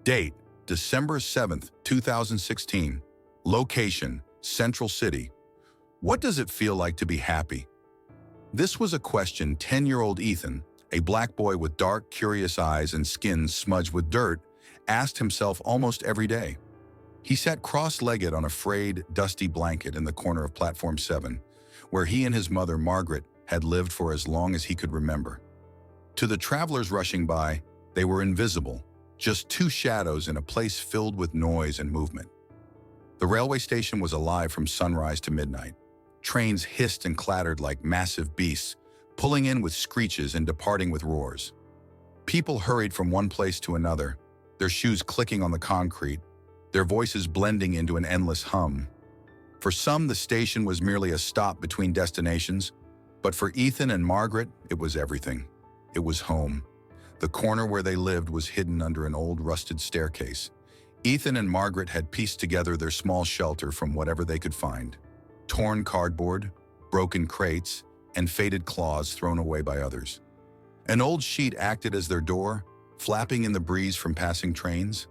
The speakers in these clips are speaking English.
Date, December 7th, 2016. Location, Central City. What does it feel like to be happy? This was a question 10-year-old Ethan, a black boy with dark, curious eyes and skin smudged with dirt, asked himself almost every day. He sat cross-legged on a frayed, dusty blanket in the corner of Platform 7, where he and his mother, Margaret, had lived for as long as he could remember. To the travelers rushing by, they were invisible, just two shadows in a place filled with noise and movement. The railway station was alive from sunrise to midnight. Trains hissed and clattered like massive beasts, pulling in with screeches and departing with roars. People hurried from one place to another, their shoes clicking on the concrete, their voices blending into an endless hum. For some, the station was merely a stop between destinations, but for Ethan and Margaret, it was everything. It was home. The corner where they lived was hidden under an old rusted staircase. Ethan and Margaret had pieced together their small shelter from whatever they could find. Torn cardboard, broken crates, and faded cloths thrown away by others. An old sheet acted as their door, flapping in the breeze from passing trains.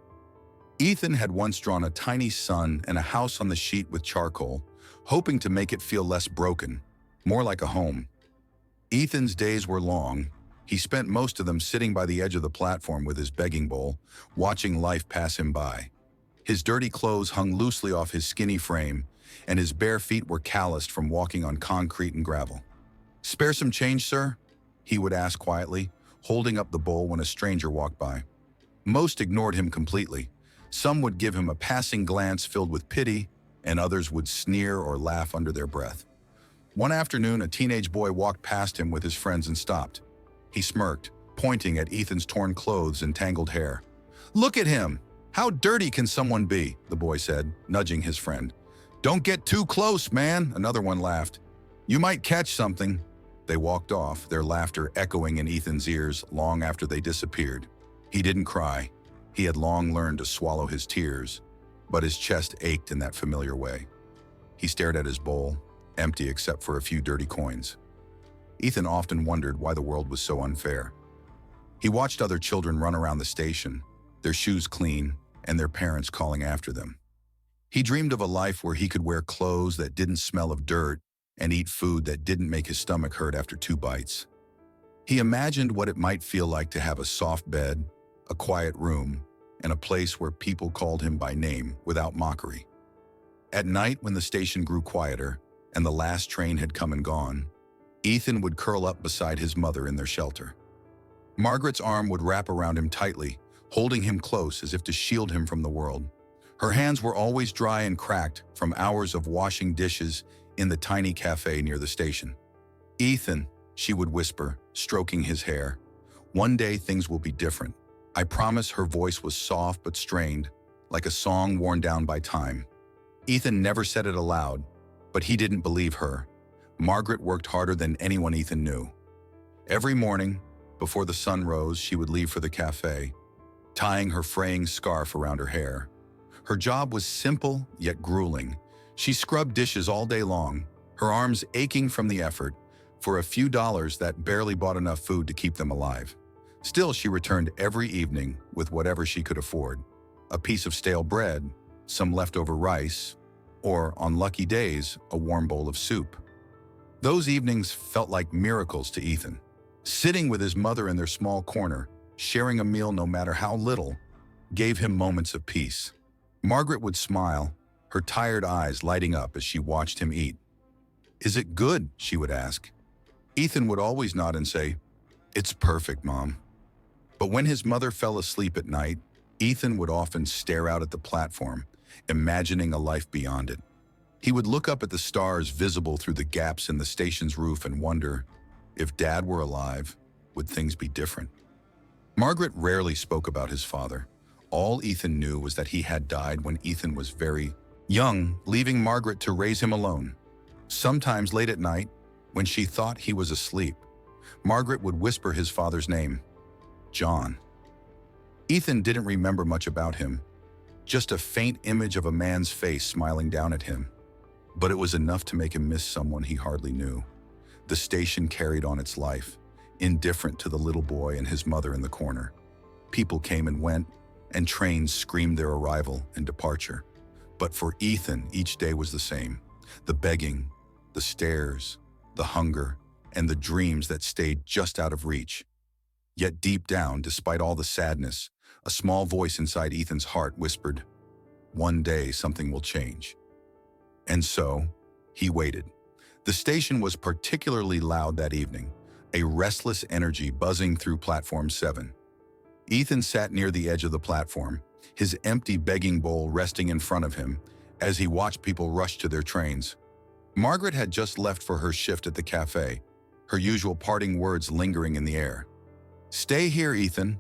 Ethan had once drawn a tiny sun and a house on the sheet with charcoal, hoping to make it feel less broken, more like a home. Ethan's days were long. He spent most of them sitting by the edge of the platform with his begging bowl, watching life pass him by. His dirty clothes hung loosely off his skinny frame, and his bare feet were calloused from walking on concrete and gravel. "Spare some change, sir?" he would ask quietly, holding up the bowl when a stranger walked by. Most ignored him completely. Some would give him a passing glance filled with pity, and others would sneer or laugh under their breath. One afternoon, a teenage boy walked past him with his friends and stopped. He smirked, pointing at Ethan's torn clothes and tangled hair. "Look at him! How dirty can someone be?" the boy said, nudging his friend. "Don't get too close, man," another one laughed. "You might catch something." They walked off, their laughter echoing in Ethan's ears long after they disappeared. He didn't cry. He had long learned to swallow his tears, but his chest ached in that familiar way. He stared at his bowl, empty except for a few dirty coins. Ethan often wondered why the world was so unfair. He watched other children run around the station, their shoes clean, and their parents calling after them. He dreamed of a life where he could wear clothes that didn't smell of dirt and eat food that didn't make his stomach hurt after 2 bites. He imagined what it might feel like to have a soft bed, a quiet room, and a place where people called him by name without mockery. At night, when the station grew quieter and the last train had come and gone, Ethan would curl up beside his mother in their shelter. Margaret's arm would wrap around him tightly, holding him close as if to shield him from the world. Her hands were always dry and cracked from hours of washing dishes in the tiny cafe near the station. "Ethan," she would whisper, stroking his hair. "One day things will be different. I promise." Her voice was soft but strained, like a song worn down by time. Ethan never said it aloud, but he didn't believe her. Margaret worked harder than anyone Ethan knew. Every morning, before the sun rose, she would leave for the cafe, tying her fraying scarf around her hair. Her job was simple yet grueling. She scrubbed dishes all day long, her arms aching from the effort, for a few dollars that barely bought enough food to keep them alive. Still, she returned every evening with whatever she could afford: a piece of stale bread, some leftover rice, or, on lucky days, a warm bowl of soup. Those evenings felt like miracles to Ethan. Sitting with his mother in their small corner, sharing a meal no matter how little, gave him moments of peace. Margaret would smile, her tired eyes lighting up as she watched him eat. "Is it good?" she would ask. Ethan would always nod and say, "It's perfect, Mom." But when his mother fell asleep at night, Ethan would often stare out at the platform, imagining a life beyond it. He would look up at the stars visible through the gaps in the station's roof and wonder, if Dad were alive, would things be different? Margaret rarely spoke about his father. All Ethan knew was that he had died when Ethan was very young, leaving Margaret to raise him alone. Sometimes late at night, when she thought he was asleep, Margaret would whisper his father's name, John. Ethan didn't remember much about him, just a faint image of a man's face smiling down at him. But it was enough to make him miss someone he hardly knew. The station carried on its life, indifferent to the little boy and his mother in the corner. People came and went, and trains screamed their arrival and departure. But for Ethan, each day was the same. The begging, the stares, the hunger, and the dreams that stayed just out of reach. Yet deep down, despite all the sadness, a small voice inside Ethan's heart whispered, "One day something will change." And so, he waited. The station was particularly loud that evening, a restless energy buzzing through Platform 7. Ethan sat near the edge of the platform, his empty begging bowl resting in front of him as he watched people rush to their trains. Margaret had just left for her shift at the cafe, her usual parting words lingering in the air. "Stay here, Ethan.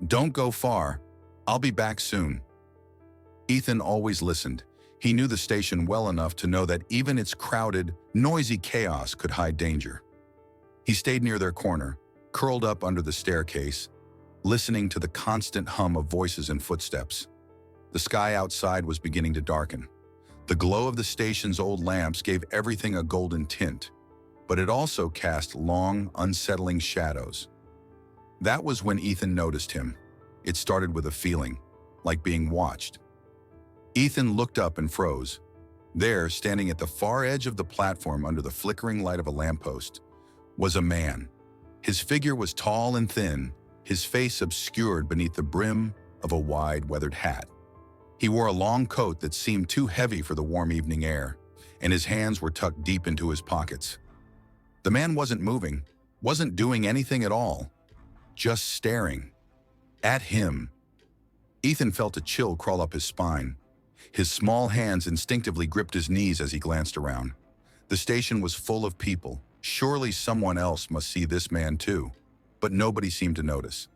Don't go far. I'll be back soon." Ethan always listened. He knew the station well enough to know that even its crowded, noisy chaos could hide danger. He stayed near their corner, curled up under the staircase, listening to the constant hum of voices and footsteps. The sky outside was beginning to darken. The glow of the station's old lamps gave everything a golden tint, but it also cast long, unsettling shadows. That was when Ethan noticed him. It started with a feeling, like being watched. Ethan looked up and froze. There, standing at the far edge of the platform under the flickering light of a lamppost, was a man. His figure was tall and thin, his face obscured beneath the brim of a wide, weathered hat. He wore a long coat that seemed too heavy for the warm evening air, and his hands were tucked deep into his pockets. The man wasn't moving, wasn't doing anything at all, just staring at him. Ethan felt a chill crawl up his spine. His small hands instinctively gripped his knees as he glanced around. The station was full of people. Surely someone else must see this man too. But nobody seemed to notice.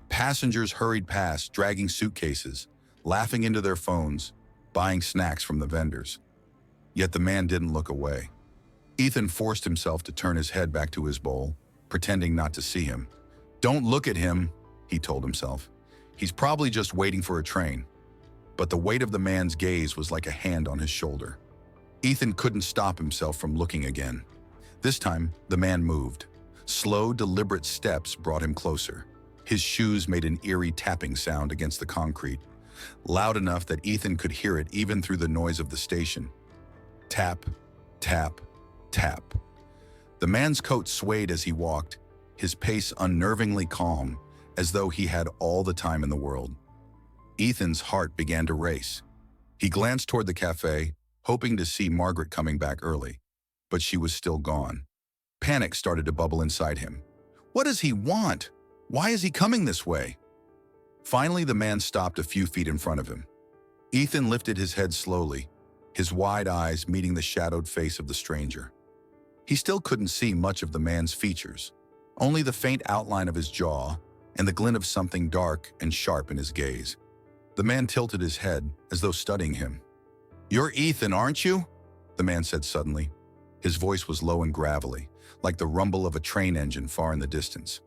Passengers hurried past, dragging suitcases, laughing into their phones, buying snacks from the vendors. Yet the man didn't look away. Ethan forced himself to turn his head back to his bowl, pretending not to see him. "Don't look at him," he told himself. "He's probably just waiting for a train." But the weight of the man's gaze was like a hand on his shoulder. Ethan couldn't stop himself from looking again. This time, the man moved. Slow, deliberate steps brought him closer. His shoes made an eerie tapping sound against the concrete, loud enough that Ethan could hear it even through the noise of the station. Tap, tap, tap. The man's coat swayed as he walked, his pace unnervingly calm, as though he had all the time in the world. Ethan's heart began to race. He glanced toward the cafe, hoping to see Margaret coming back early, but she was still gone. Panic started to bubble inside him. What does he want? Why is he coming this way? Finally, the man stopped a few feet in front of him. Ethan lifted his head slowly, his wide eyes meeting the shadowed face of the stranger. He still couldn't see much of the man's features, only the faint outline of his jaw and the glint of something dark and sharp in his gaze. The man tilted his head as though studying him. "You're Ethan, aren't you?" the man said suddenly. His voice was low and gravelly, like the rumble of a train engine far in the distance.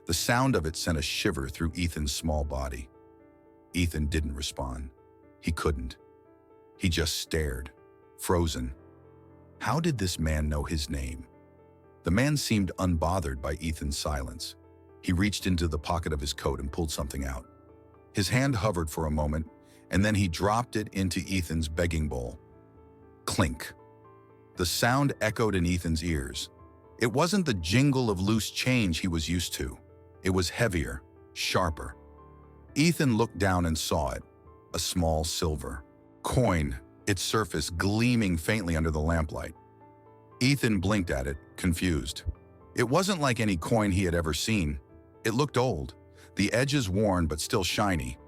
The sound of it sent a shiver through Ethan's small body. Ethan didn't respond. He couldn't. He just stared, frozen. How did this man know his name? The man seemed unbothered by Ethan's silence. He reached into the pocket of his coat and pulled something out. His hand hovered for a moment, and then he dropped it into Ethan's begging bowl. Clink. The sound echoed in Ethan's ears. It wasn't the jingle of loose change he was used to. It was heavier, sharper. Ethan looked down and saw it, a small silver coin, its surface gleaming faintly under the lamplight. Ethan blinked at it, confused. It wasn't like any coin he had ever seen. It looked old, the edges worn but still shiny.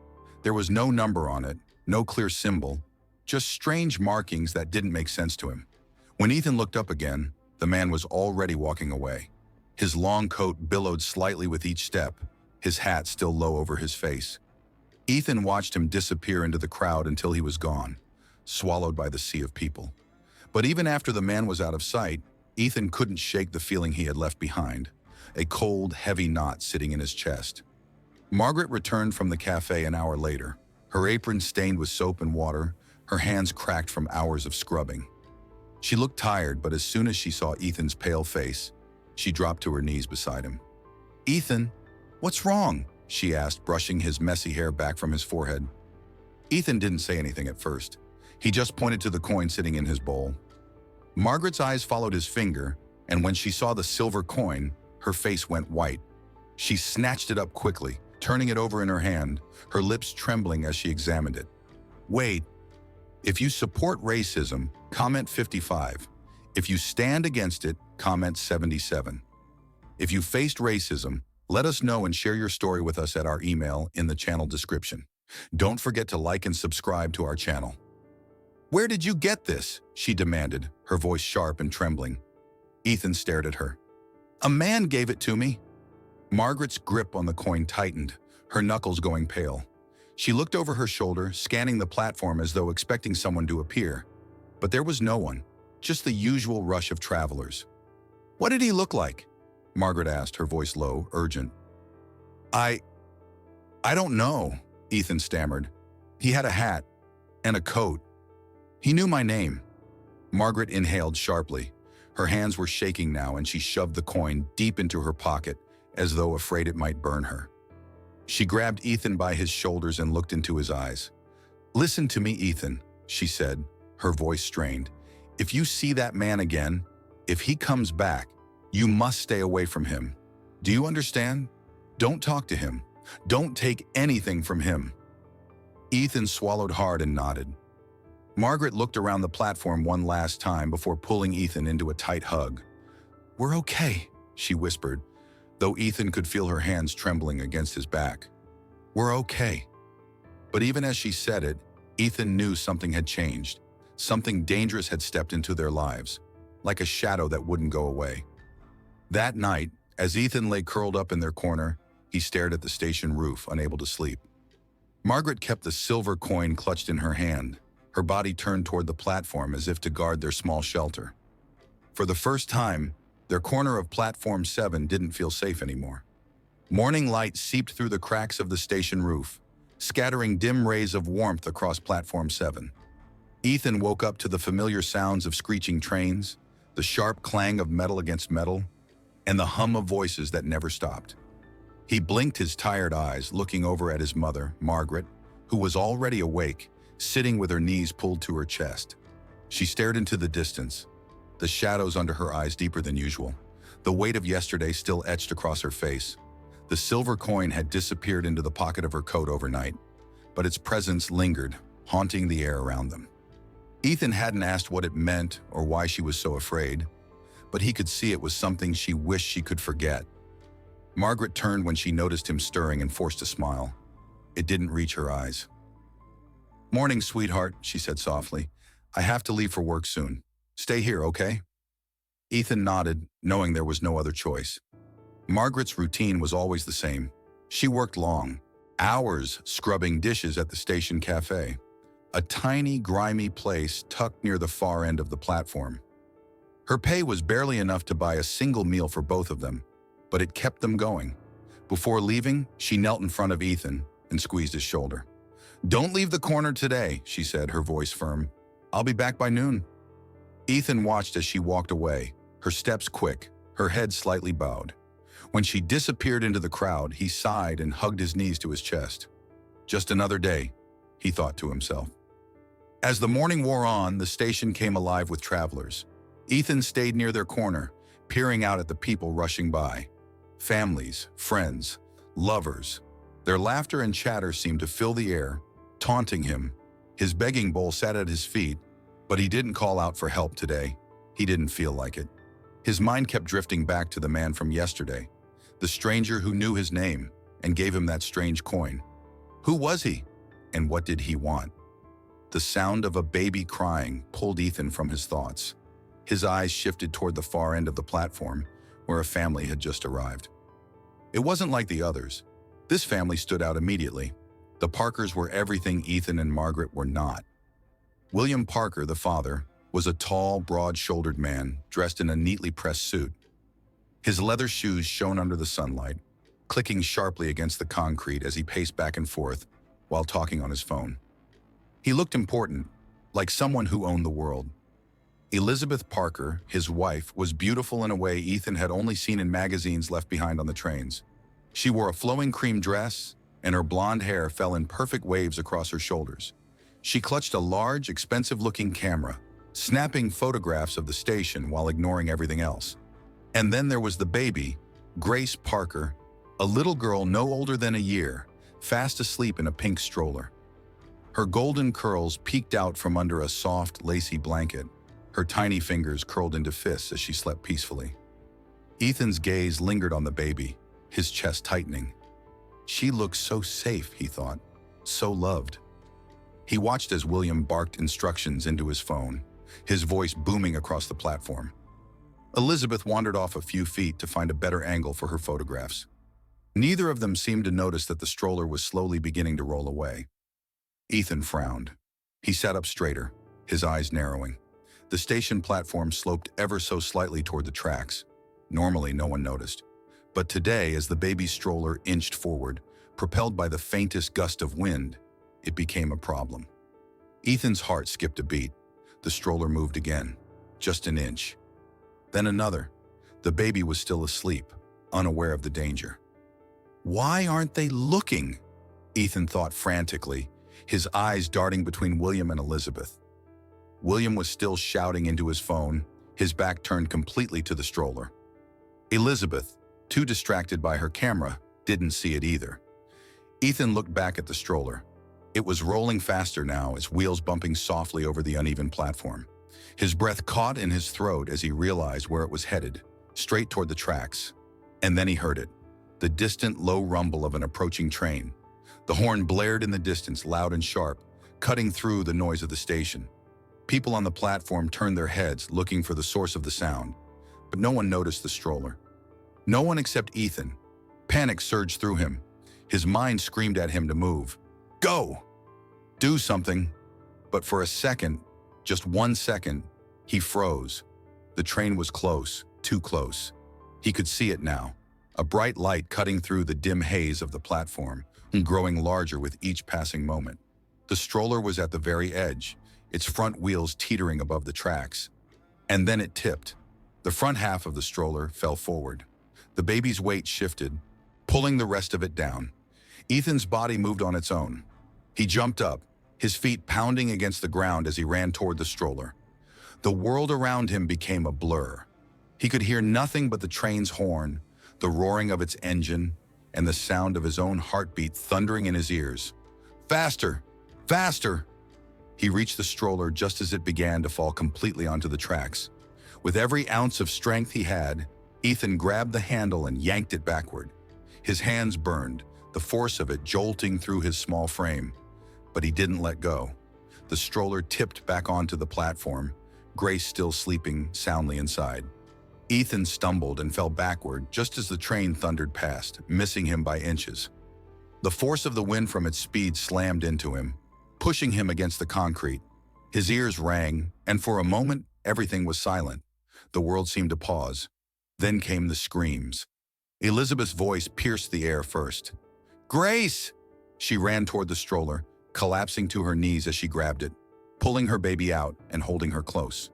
There was no number on it, no clear symbol, just strange markings that didn't make sense to him. When Ethan looked up again, the man was already walking away. His long coat billowed slightly with each step, his hat still low over his face. Ethan watched him disappear into the crowd until he was gone, swallowed by the sea of people. But even after the man was out of sight, Ethan couldn't shake the feeling he had left behind, a cold, heavy knot sitting in his chest. Margaret returned from the cafe an hour later, her apron stained with soap and water, her hands cracked from hours of scrubbing. She looked tired, but as soon as she saw Ethan's pale face, she dropped to her knees beside him. "Ethan, what's wrong?" she asked, brushing his messy hair back from his forehead. Ethan didn't say anything at first. He just pointed to the coin sitting in his bowl. Margaret's eyes followed his finger, and when she saw the silver coin, her face went white. She snatched it up quickly, turning it over in her hand, her lips trembling as she examined it. Wait, if you support racism, comment 55. If you stand against it, comment 77. If you faced racism, let us know and share your story with us at our email in the channel description. Don't forget to like and subscribe to our channel. Where did you get this? She demanded, her voice sharp and trembling. Ethan stared at her. A man gave it to me. Margaret's grip on the coin tightened, her knuckles going pale. She looked over her shoulder, scanning the platform as though expecting someone to appear. But there was no one, just the usual rush of travelers. What did he look like? Margaret asked, her voice low, urgent. I don't know, Ethan stammered. He had a hat and a coat. He knew my name. Margaret inhaled sharply. Her hands were shaking now, and she shoved the coin deep into her pocket, as though afraid it might burn her. She grabbed Ethan by his shoulders and looked into his eyes. Listen to me, Ethan, she said, her voice strained. If you see that man again, if he comes back, you must stay away from him. Do you understand? Don't talk to him. Don't take anything from him. Ethan swallowed hard and nodded. Margaret looked around the platform one last time before pulling Ethan into a tight hug. We're okay, she whispered, though Ethan could feel her hands trembling against his back. We're okay. But even as she said it, Ethan knew something had changed. Something dangerous had stepped into their lives, like a shadow that wouldn't go away. That night, as Ethan lay curled up in their corner, he stared at the station roof, unable to sleep. Margaret kept the silver coin clutched in her hand, her body turned toward the platform as if to guard their small shelter. For the first time, their corner of Platform 7 didn't feel safe anymore. Morning light seeped through the cracks of the station roof, scattering dim rays of warmth across Platform 7. Ethan woke up to the familiar sounds of screeching trains, the sharp clang of metal against metal, and the hum of voices that never stopped. He blinked his tired eyes, looking over at his mother, Margaret, who was already awake, sitting with her knees pulled to her chest. She stared into the distance, the shadows under her eyes deeper than usual, the weight of yesterday still etched across her face. The silver coin had disappeared into the pocket of her coat overnight, but its presence lingered, haunting the air around them. Ethan hadn't asked what it meant or why she was so afraid, but he could see it was something she wished she could forget. Margaret turned when she noticed him stirring and forced a smile. It didn't reach her eyes. Morning, sweetheart, she said softly. I have to leave for work soon. Stay here, okay? Ethan nodded, knowing there was no other choice. Margaret's routine was always the same. She worked long, hours scrubbing dishes at the station cafe, a tiny, grimy place tucked near the far end of the platform. Her pay was barely enough to buy a single meal for both of them, but it kept them going. Before leaving, she knelt in front of Ethan and squeezed his shoulder. Don't leave the corner today, she said, her voice firm. I'll be back by noon. Ethan watched as she walked away, her steps quick, her head slightly bowed. When she disappeared into the crowd, he sighed and hugged his knees to his chest. Just another day, he thought to himself. As the morning wore on, the station came alive with travelers. Ethan stayed near their corner, peering out at the people rushing by. Families, friends, lovers. Their laughter and chatter seemed to fill the air, taunting him. His begging bowl sat at his feet, but he didn't call out for help today. He didn't feel like it. His mind kept drifting back to the man from yesterday, the stranger who knew his name and gave him that strange coin. Who was he, and what did he want? The sound of a baby crying pulled Ethan from his thoughts. His eyes shifted toward the far end of the platform, where a family had just arrived. It wasn't like the others. This family stood out immediately. The Parkers were everything Ethan and Margaret were not. William Parker, the father, was a tall, broad-shouldered man dressed in a neatly pressed suit. His leather shoes shone under the sunlight, clicking sharply against the concrete as he paced back and forth while talking on his phone. He looked important, like someone who owned the world. Elizabeth Parker, his wife, was beautiful in a way Ethan had only seen in magazines left behind on the trains. She wore a flowing cream dress, and her blonde hair fell in perfect waves across her shoulders. She clutched a large, expensive-looking camera, snapping photographs of the station while ignoring everything else. And then there was the baby, Grace Parker, a little girl no older than a year, fast asleep in a pink stroller. Her golden curls peeked out from under a soft, lacy blanket, her tiny fingers curled into fists as she slept peacefully. Ethan's gaze lingered on the baby, his chest tightening. She looked so safe, he thought, so loved. He watched as William barked instructions into his phone, his voice booming across the platform. Elizabeth wandered off a few feet to find a better angle for her photographs. Neither of them seemed to notice that the stroller was slowly beginning to roll away. Ethan frowned. He sat up straighter, his eyes narrowing. The station platform sloped ever so slightly toward the tracks. Normally, no one noticed. But today, as the baby stroller inched forward, propelled by the faintest gust of wind, it became a problem. Ethan's heart skipped a beat. The stroller moved again, just an inch. Then another. The baby was still asleep, unaware of the danger. Why aren't they looking? Ethan thought frantically, his eyes darting between William and Elizabeth. William was still shouting into his phone, his back turned completely to the stroller. Elizabeth, too distracted by her camera, didn't see it either. Ethan looked back at the stroller. It was rolling faster now, its wheels bumping softly over the uneven platform. His breath caught in his throat as he realized where it was headed, straight toward the tracks. And then he heard it, the distant low rumble of an approaching train. The horn blared in the distance, loud and sharp, cutting through the noise of the station. People on the platform turned their heads, looking for the source of the sound, but no one noticed the stroller. No one except Ethan. Panic surged through him. His mind screamed at him to move. Go! Do something. But for a second, just 1 second, he froze. The train was close, too close. He could see it now, a bright light cutting through the dim haze of the platform and growing larger with each passing moment. The stroller was at the very edge, its front wheels teetering above the tracks. And then it tipped. The front half of the stroller fell forward. The baby's weight shifted, pulling the rest of it down. Ethan's body moved on its own. He jumped up, his feet pounding against the ground as he ran toward the stroller. The world around him became a blur. He could hear nothing but the train's horn, the roaring of its engine, and the sound of his own heartbeat thundering in his ears. Faster! Faster! He reached the stroller just as it began to fall completely onto the tracks. With every ounce of strength he had, Ethan grabbed the handle and yanked it backward. His hands burned, the force of it jolting through his small frame. But he didn't let go. The stroller tipped back onto the platform, Grace still sleeping soundly inside. Ethan stumbled and fell backward just as the train thundered past, missing him by inches. The force of the wind from its speed slammed into him, pushing him against the concrete. His ears rang, and for a moment, everything was silent. The world seemed to pause. Then came the screams. Elizabeth's voice pierced the air first. Grace! She ran toward the stroller, collapsing to her knees as she grabbed it, pulling her baby out and holding her close.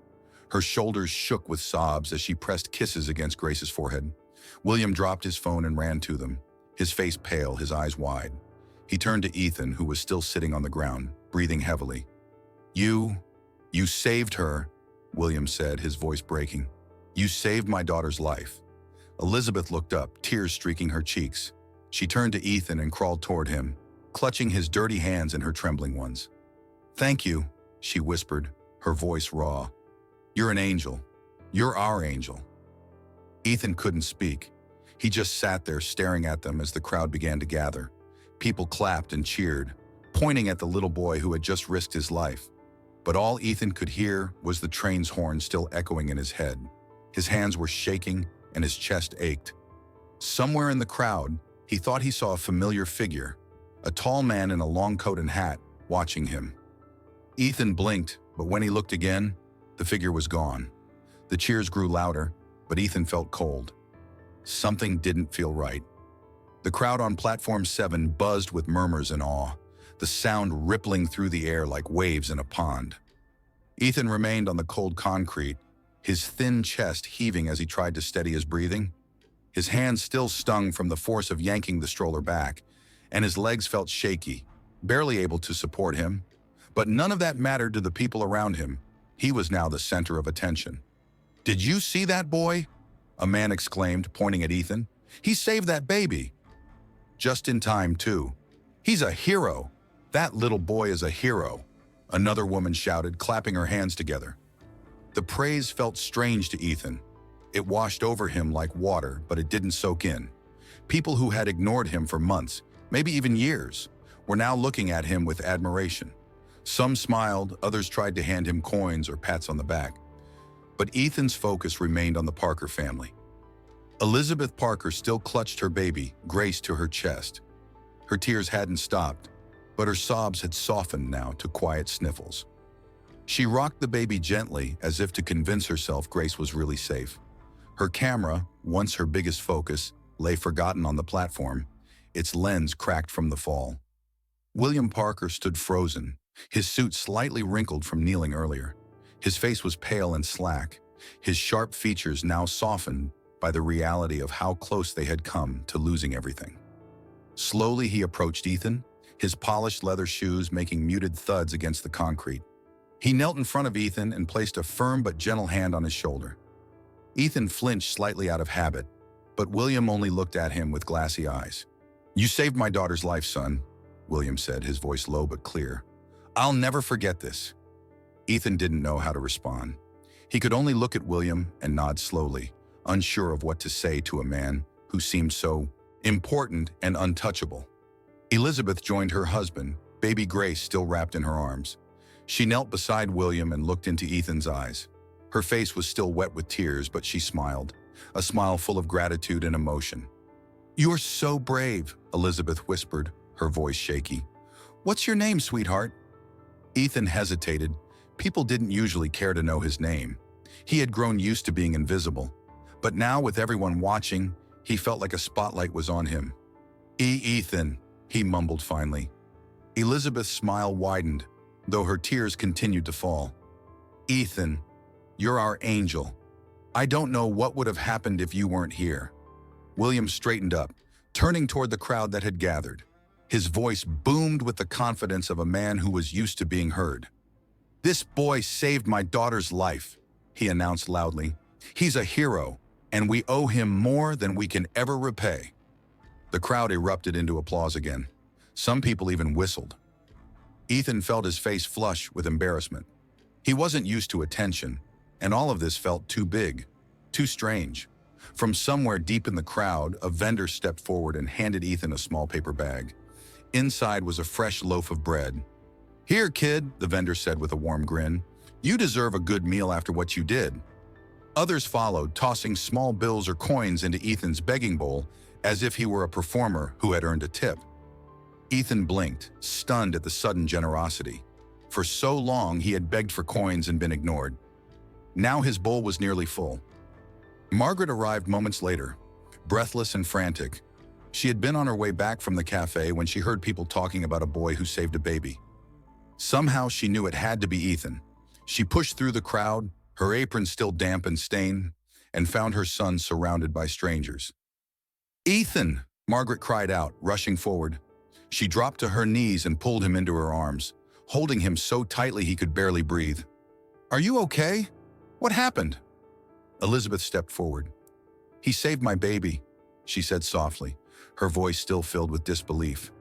Her shoulders shook with sobs as she pressed kisses against Grace's forehead. William dropped his phone and ran to them, his face pale, his eyes wide. He turned to Ethan, who was still sitting on the ground, breathing heavily. You saved her, William said, his voice breaking. You saved my daughter's life. Elizabeth looked up, tears streaking her cheeks. She turned to Ethan and crawled toward him, clutching his dirty hands in her trembling ones. Thank you, she whispered, her voice raw. You're an angel. You're our angel. Ethan couldn't speak. He just sat there staring at them as the crowd began to gather. People clapped and cheered, pointing at the little boy who had just risked his life. But all Ethan could hear was the train's horn still echoing in his head. His hands were shaking and his chest ached. Somewhere in the crowd, he thought he saw a familiar figure, a tall man in a long coat and hat, watching him. Ethan blinked, but when he looked again, the figure was gone. The cheers grew louder, but Ethan felt cold. Something didn't feel right. The crowd on Platform 7 buzzed with murmurs and awe, the sound rippling through the air like waves in a pond. Ethan remained on the cold concrete, his thin chest heaving as he tried to steady his breathing. His hands still stung from the force of yanking the stroller back, and his legs felt shaky, barely able to support him. But none of that mattered to the people around him. He was now the center of attention. "Did you see that boy?" a man exclaimed, pointing at Ethan. "He saved that baby." "Just in time, too. He's a hero. That little boy is a hero," another woman shouted, clapping her hands together. The praise felt strange to Ethan. It washed over him like water, but it didn't soak in. People who had ignored him for months, maybe even years, were now looking at him with admiration. Some smiled, others tried to hand him coins or pats on the back. But Ethan's focus remained on the Parker family. Elizabeth Parker still clutched her baby, Grace, to her chest. Her tears hadn't stopped, but her sobs had softened now to quiet sniffles. She rocked the baby gently, as if to convince herself Grace was really safe. Her camera, once her biggest focus, lay forgotten on the platform, its lens cracked from the fall. William Parker stood frozen, his suit slightly wrinkled from kneeling earlier. His face was pale and slack, his sharp features now softened by the reality of how close they had come to losing everything. Slowly he approached Ethan, his polished leather shoes making muted thuds against the concrete. He knelt in front of Ethan and placed a firm but gentle hand on his shoulder. Ethan flinched slightly out of habit, but William only looked at him with glassy eyes. "You saved my daughter's life, son," William said, his voice low but clear. "I'll never forget this." Ethan didn't know how to respond. He could only look at William and nod slowly, unsure of what to say to a man who seemed so important and untouchable. Elizabeth joined her husband, baby Grace still wrapped in her arms. She knelt beside William and looked into Ethan's eyes. Her face was still wet with tears, but she smiled, a smile full of gratitude and emotion. "You're so brave," Elizabeth whispered, her voice shaky. "What's your name, sweetheart?" Ethan hesitated. People didn't usually care to know his name. He had grown used to being invisible. But now, with everyone watching, he felt like a spotlight was on him. Ethan," he mumbled finally. Elizabeth's smile widened, though her tears continued to fall. "Ethan, you're our angel. I don't know what would have happened if you weren't here." William straightened up, turning toward the crowd that had gathered. His voice boomed with the confidence of a man who was used to being heard. "This boy saved my daughter's life," he announced loudly. "He's a hero, and we owe him more than we can ever repay." The crowd erupted into applause again. Some people even whistled. Ethan felt his face flush with embarrassment. He wasn't used to attention, and all of this felt too big, too strange. From somewhere deep in the crowd, a vendor stepped forward and handed Ethan a small paper bag. Inside was a fresh loaf of bread. "Here, kid," the vendor said with a warm grin. "You deserve a good meal after what you did." Others followed, tossing small bills or coins into Ethan's begging bowl as if he were a performer who had earned a tip. Ethan blinked, stunned at the sudden generosity. For so long, he had begged for coins and been ignored. Now his bowl was nearly full. Margaret arrived moments later, breathless and frantic. She had been on her way back from the cafe when she heard people talking about a boy who saved a baby. Somehow she knew it had to be Ethan. She pushed through the crowd, her apron still damp and stained, and found her son surrounded by strangers. "Ethan!" Margaret cried out, rushing forward. She dropped to her knees and pulled him into her arms, holding him so tightly he could barely breathe. "Are you okay? What happened?" Elizabeth stepped forward. "He saved my baby," she said softly, her voice still filled with disbelief.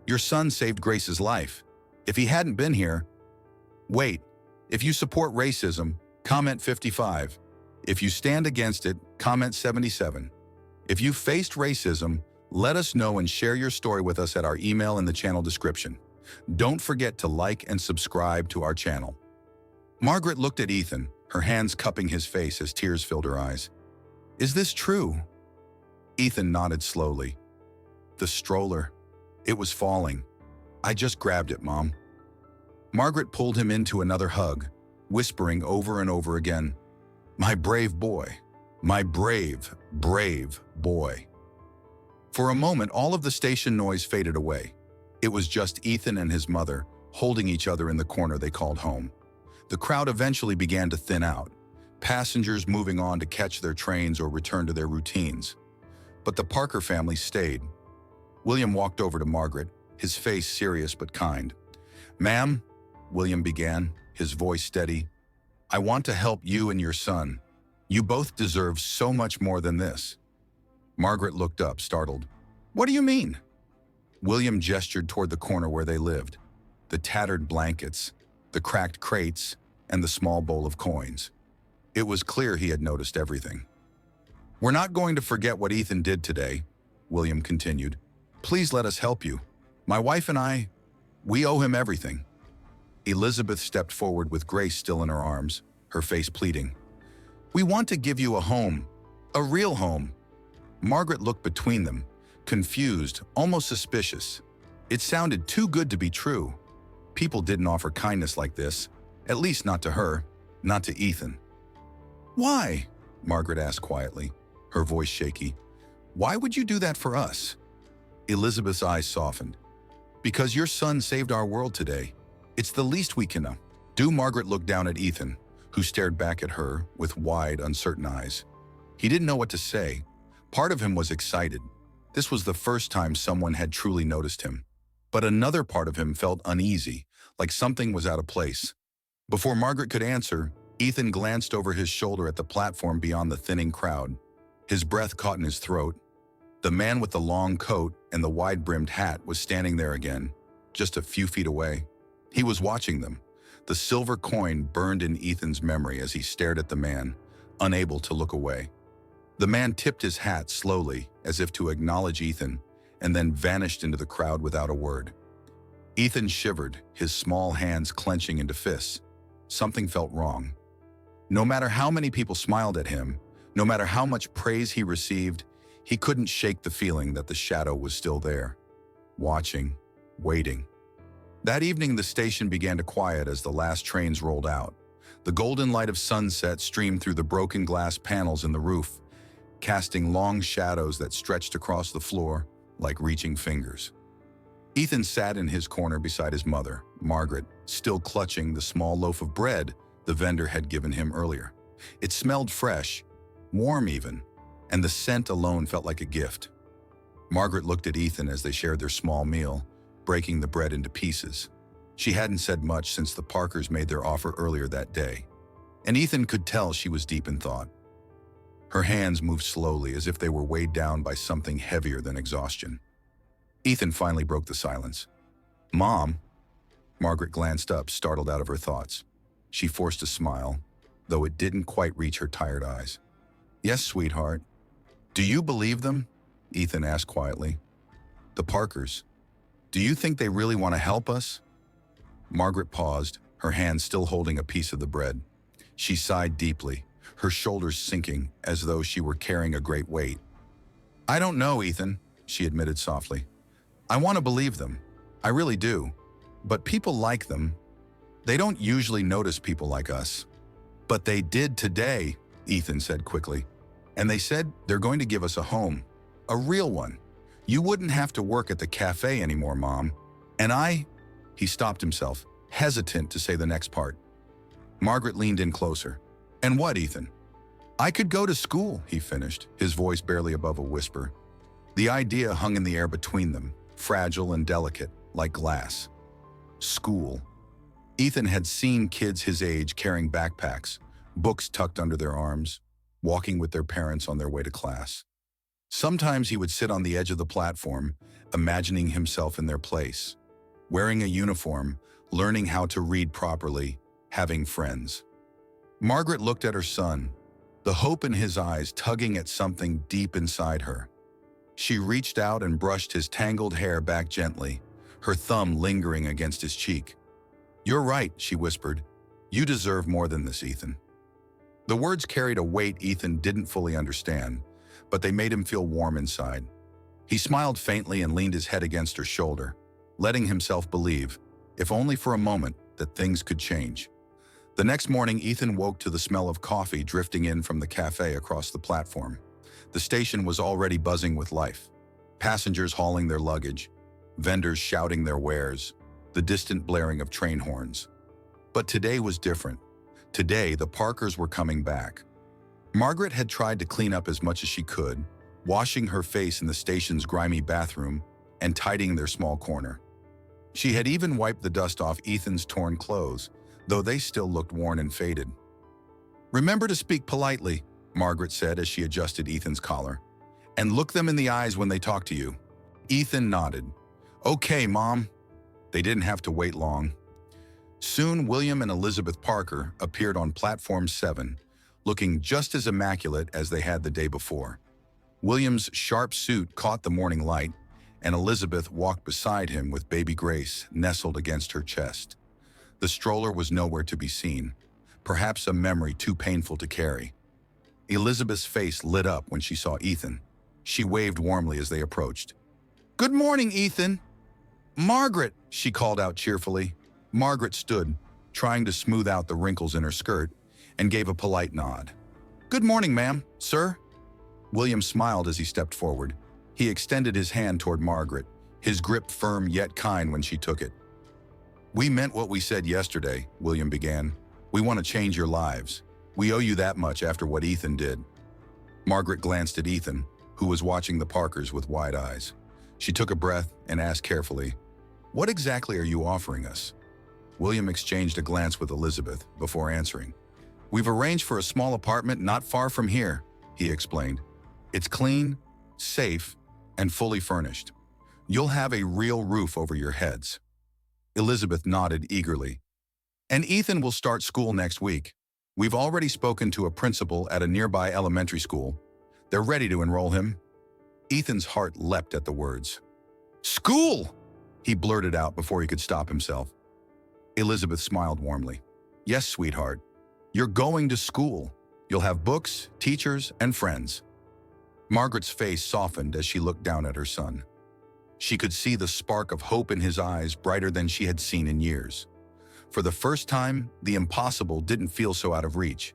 "Your son saved Grace's life. If he hadn't been here..." "Wait. If you support racism, comment 55. If you stand against it, comment 77. If you faced racism, let us know and share your story with us at our email in the channel description. Don't forget to like and subscribe to our channel." Margaret looked at Ethan, her hands cupping his face as tears filled her eyes. "Is this true?" Ethan nodded slowly. "The stroller. It was falling. I just grabbed it, Mom." Margaret pulled him into another hug, whispering over and over again, "My brave boy. My brave, brave boy." For a moment, all of the station noise faded away. It was just Ethan and his mother, holding each other in the corner they called home. The crowd eventually began to thin out, passengers moving on to catch their trains or return to their routines. but the Parker family stayed. William walked over to Margaret, his face serious but kind. "Ma'am," William began, his voice steady, "I want to help you and your son. You both deserve so much more than this." Margaret looked up, startled. "What do you mean?" William gestured toward the corner where they lived. The tattered blankets, the cracked crates, and the small bowl of coins. It was clear he had noticed everything. "We're not going to forget what Ethan did today," William continued. "Please let us help you. My wife and I, we owe him everything." Elizabeth stepped forward with Grace still in her arms, her face pleading. "We want to give you a home, a real home." Margaret looked between them, confused, almost suspicious. It sounded too good to be true. People didn't offer kindness like this, at least not to her, not to Ethan. "Why?" Margaret asked quietly, her voice shaky. "Why would you do that for us?" Elizabeth's eyes softened. "Because your son saved our world today. It's the least we can do." Margaret looked down at Ethan, who stared back at her with wide, uncertain eyes. He didn't know what to say. Part of him was excited. This was the first time someone had truly noticed him. But another part of him felt uneasy, like something was out of place. Before Margaret could answer, Ethan glanced over his shoulder at the platform beyond the thinning crowd. His breath caught in his throat. The man with the long coat and the wide-brimmed hat was standing there again, just a few feet away. He was watching them. The silver coin burned in Ethan's memory as he stared at the man, unable to look away. The man tipped his hat slowly, as if to acknowledge Ethan, and then vanished into the crowd without a word. Ethan shivered, his small hands clenching into fists. Something felt wrong. No matter how many people smiled at him, no matter how much praise he received, he couldn't shake the feeling that the shadow was still there, watching, waiting. That evening, the station began to quiet as the last trains rolled out. The golden light of sunset streamed through the broken glass panels in the roof, casting long shadows that stretched across the floor like reaching fingers. Ethan sat in his corner beside his mother, Margaret, still clutching the small loaf of bread the vendor had given him earlier. It smelled fresh, warm even, and the scent alone felt like a gift. Margaret looked at Ethan as they shared their small meal, breaking the bread into pieces. She hadn't said much since the Parkers made their offer earlier that day, and Ethan could tell she was deep in thought. Her hands moved slowly as if they were weighed down by something heavier than exhaustion. Ethan finally broke the silence. "Mom?" Margaret glanced up, startled out of her thoughts. She forced a smile, though it didn't quite reach her tired eyes. "Yes, sweetheart." "Do you believe them?" Ethan asked quietly. "The Parkers. Do you think they really want to help us?" Margaret paused, her hand still holding a piece of the bread. She sighed deeply, her shoulders sinking as though she were carrying a great weight. "I don't know, Ethan," she admitted softly. "I want to believe them. I really do. But people like them. They don't usually notice people like us." "But they did today," Ethan said quickly. "And they said they're going to give us a home. A real one. You wouldn't have to work at the cafe anymore, Mom. And He stopped himself, hesitant to say the next part. Margaret leaned in closer. "And what, Ethan?" "I could go to school," he finished, his voice barely above a whisper. The idea hung in the air between them, fragile and delicate, like glass. School. Ethan had seen kids his age carrying backpacks, books tucked under their arms, walking with their parents on their way to class. Sometimes he would sit on the edge of the platform, imagining himself in their place, wearing a uniform, learning how to read properly, having friends. Margaret looked at her son, the hope in his eyes tugging at something deep inside her. She reached out and brushed his tangled hair back gently, her thumb lingering against his cheek. "You're right," she whispered. "You deserve more than this, Ethan." The words carried a weight Ethan didn't fully understand, but they made him feel warm inside. He smiled faintly and leaned his head against her shoulder, letting himself believe, if only for a moment, that things could change. The next morning, Ethan woke to the smell of coffee drifting in from the cafe across the platform. The station was already buzzing with life. Passengers hauling their luggage, vendors shouting their wares, the distant blaring of train horns. But today was different. Today, the Parkers were coming back. Margaret had tried to clean up as much as she could, washing her face in the station's grimy bathroom and tidying their small corner. She had even wiped the dust off Ethan's torn clothes, though they still looked worn and faded. "Remember to speak politely," Margaret said as she adjusted Ethan's collar. "And look them in the eyes when they talk to you." Ethan nodded. "Okay, Mom." They didn't have to wait long. Soon, William and Elizabeth Parker appeared on Platform 7, looking just as immaculate as they had the day before. William's sharp suit caught the morning light, and Elizabeth walked beside him with baby Grace nestled against her chest. The stroller was nowhere to be seen, perhaps a memory too painful to carry. Elizabeth's face lit up when she saw Ethan. She waved warmly as they approached. "Good morning, Ethan." "Margaret," she called out cheerfully. Margaret stood, trying to smooth out the wrinkles in her skirt, and gave a polite nod. "Good morning, ma'am, sir." William smiled as he stepped forward. He extended his hand toward Margaret, his grip firm yet kind when she took it. "We meant what we said yesterday," William began. "We want to change your lives. We owe you that much after what Ethan did." Margaret glanced at Ethan, who was watching the Parkers with wide eyes. She took a breath and asked carefully, "What exactly are you offering us?" William exchanged a glance with Elizabeth before answering. "We've arranged for a small apartment not far from here," he explained. "It's clean, safe, and fully furnished. You'll have a real roof over your heads." Elizabeth nodded eagerly. "And Ethan will start school next week. We've already spoken to a principal at a nearby elementary school. They're ready to enroll him." Ethan's heart leapt at the words. "School!" he blurted out before he could stop himself. Elizabeth smiled warmly. "Yes, sweetheart. You're going to school. You'll have books, teachers, and friends." Margaret's face softened as she looked down at her son. She could see the spark of hope in his eyes brighter than she had seen in years. For the first time, the impossible didn't feel so out of reach.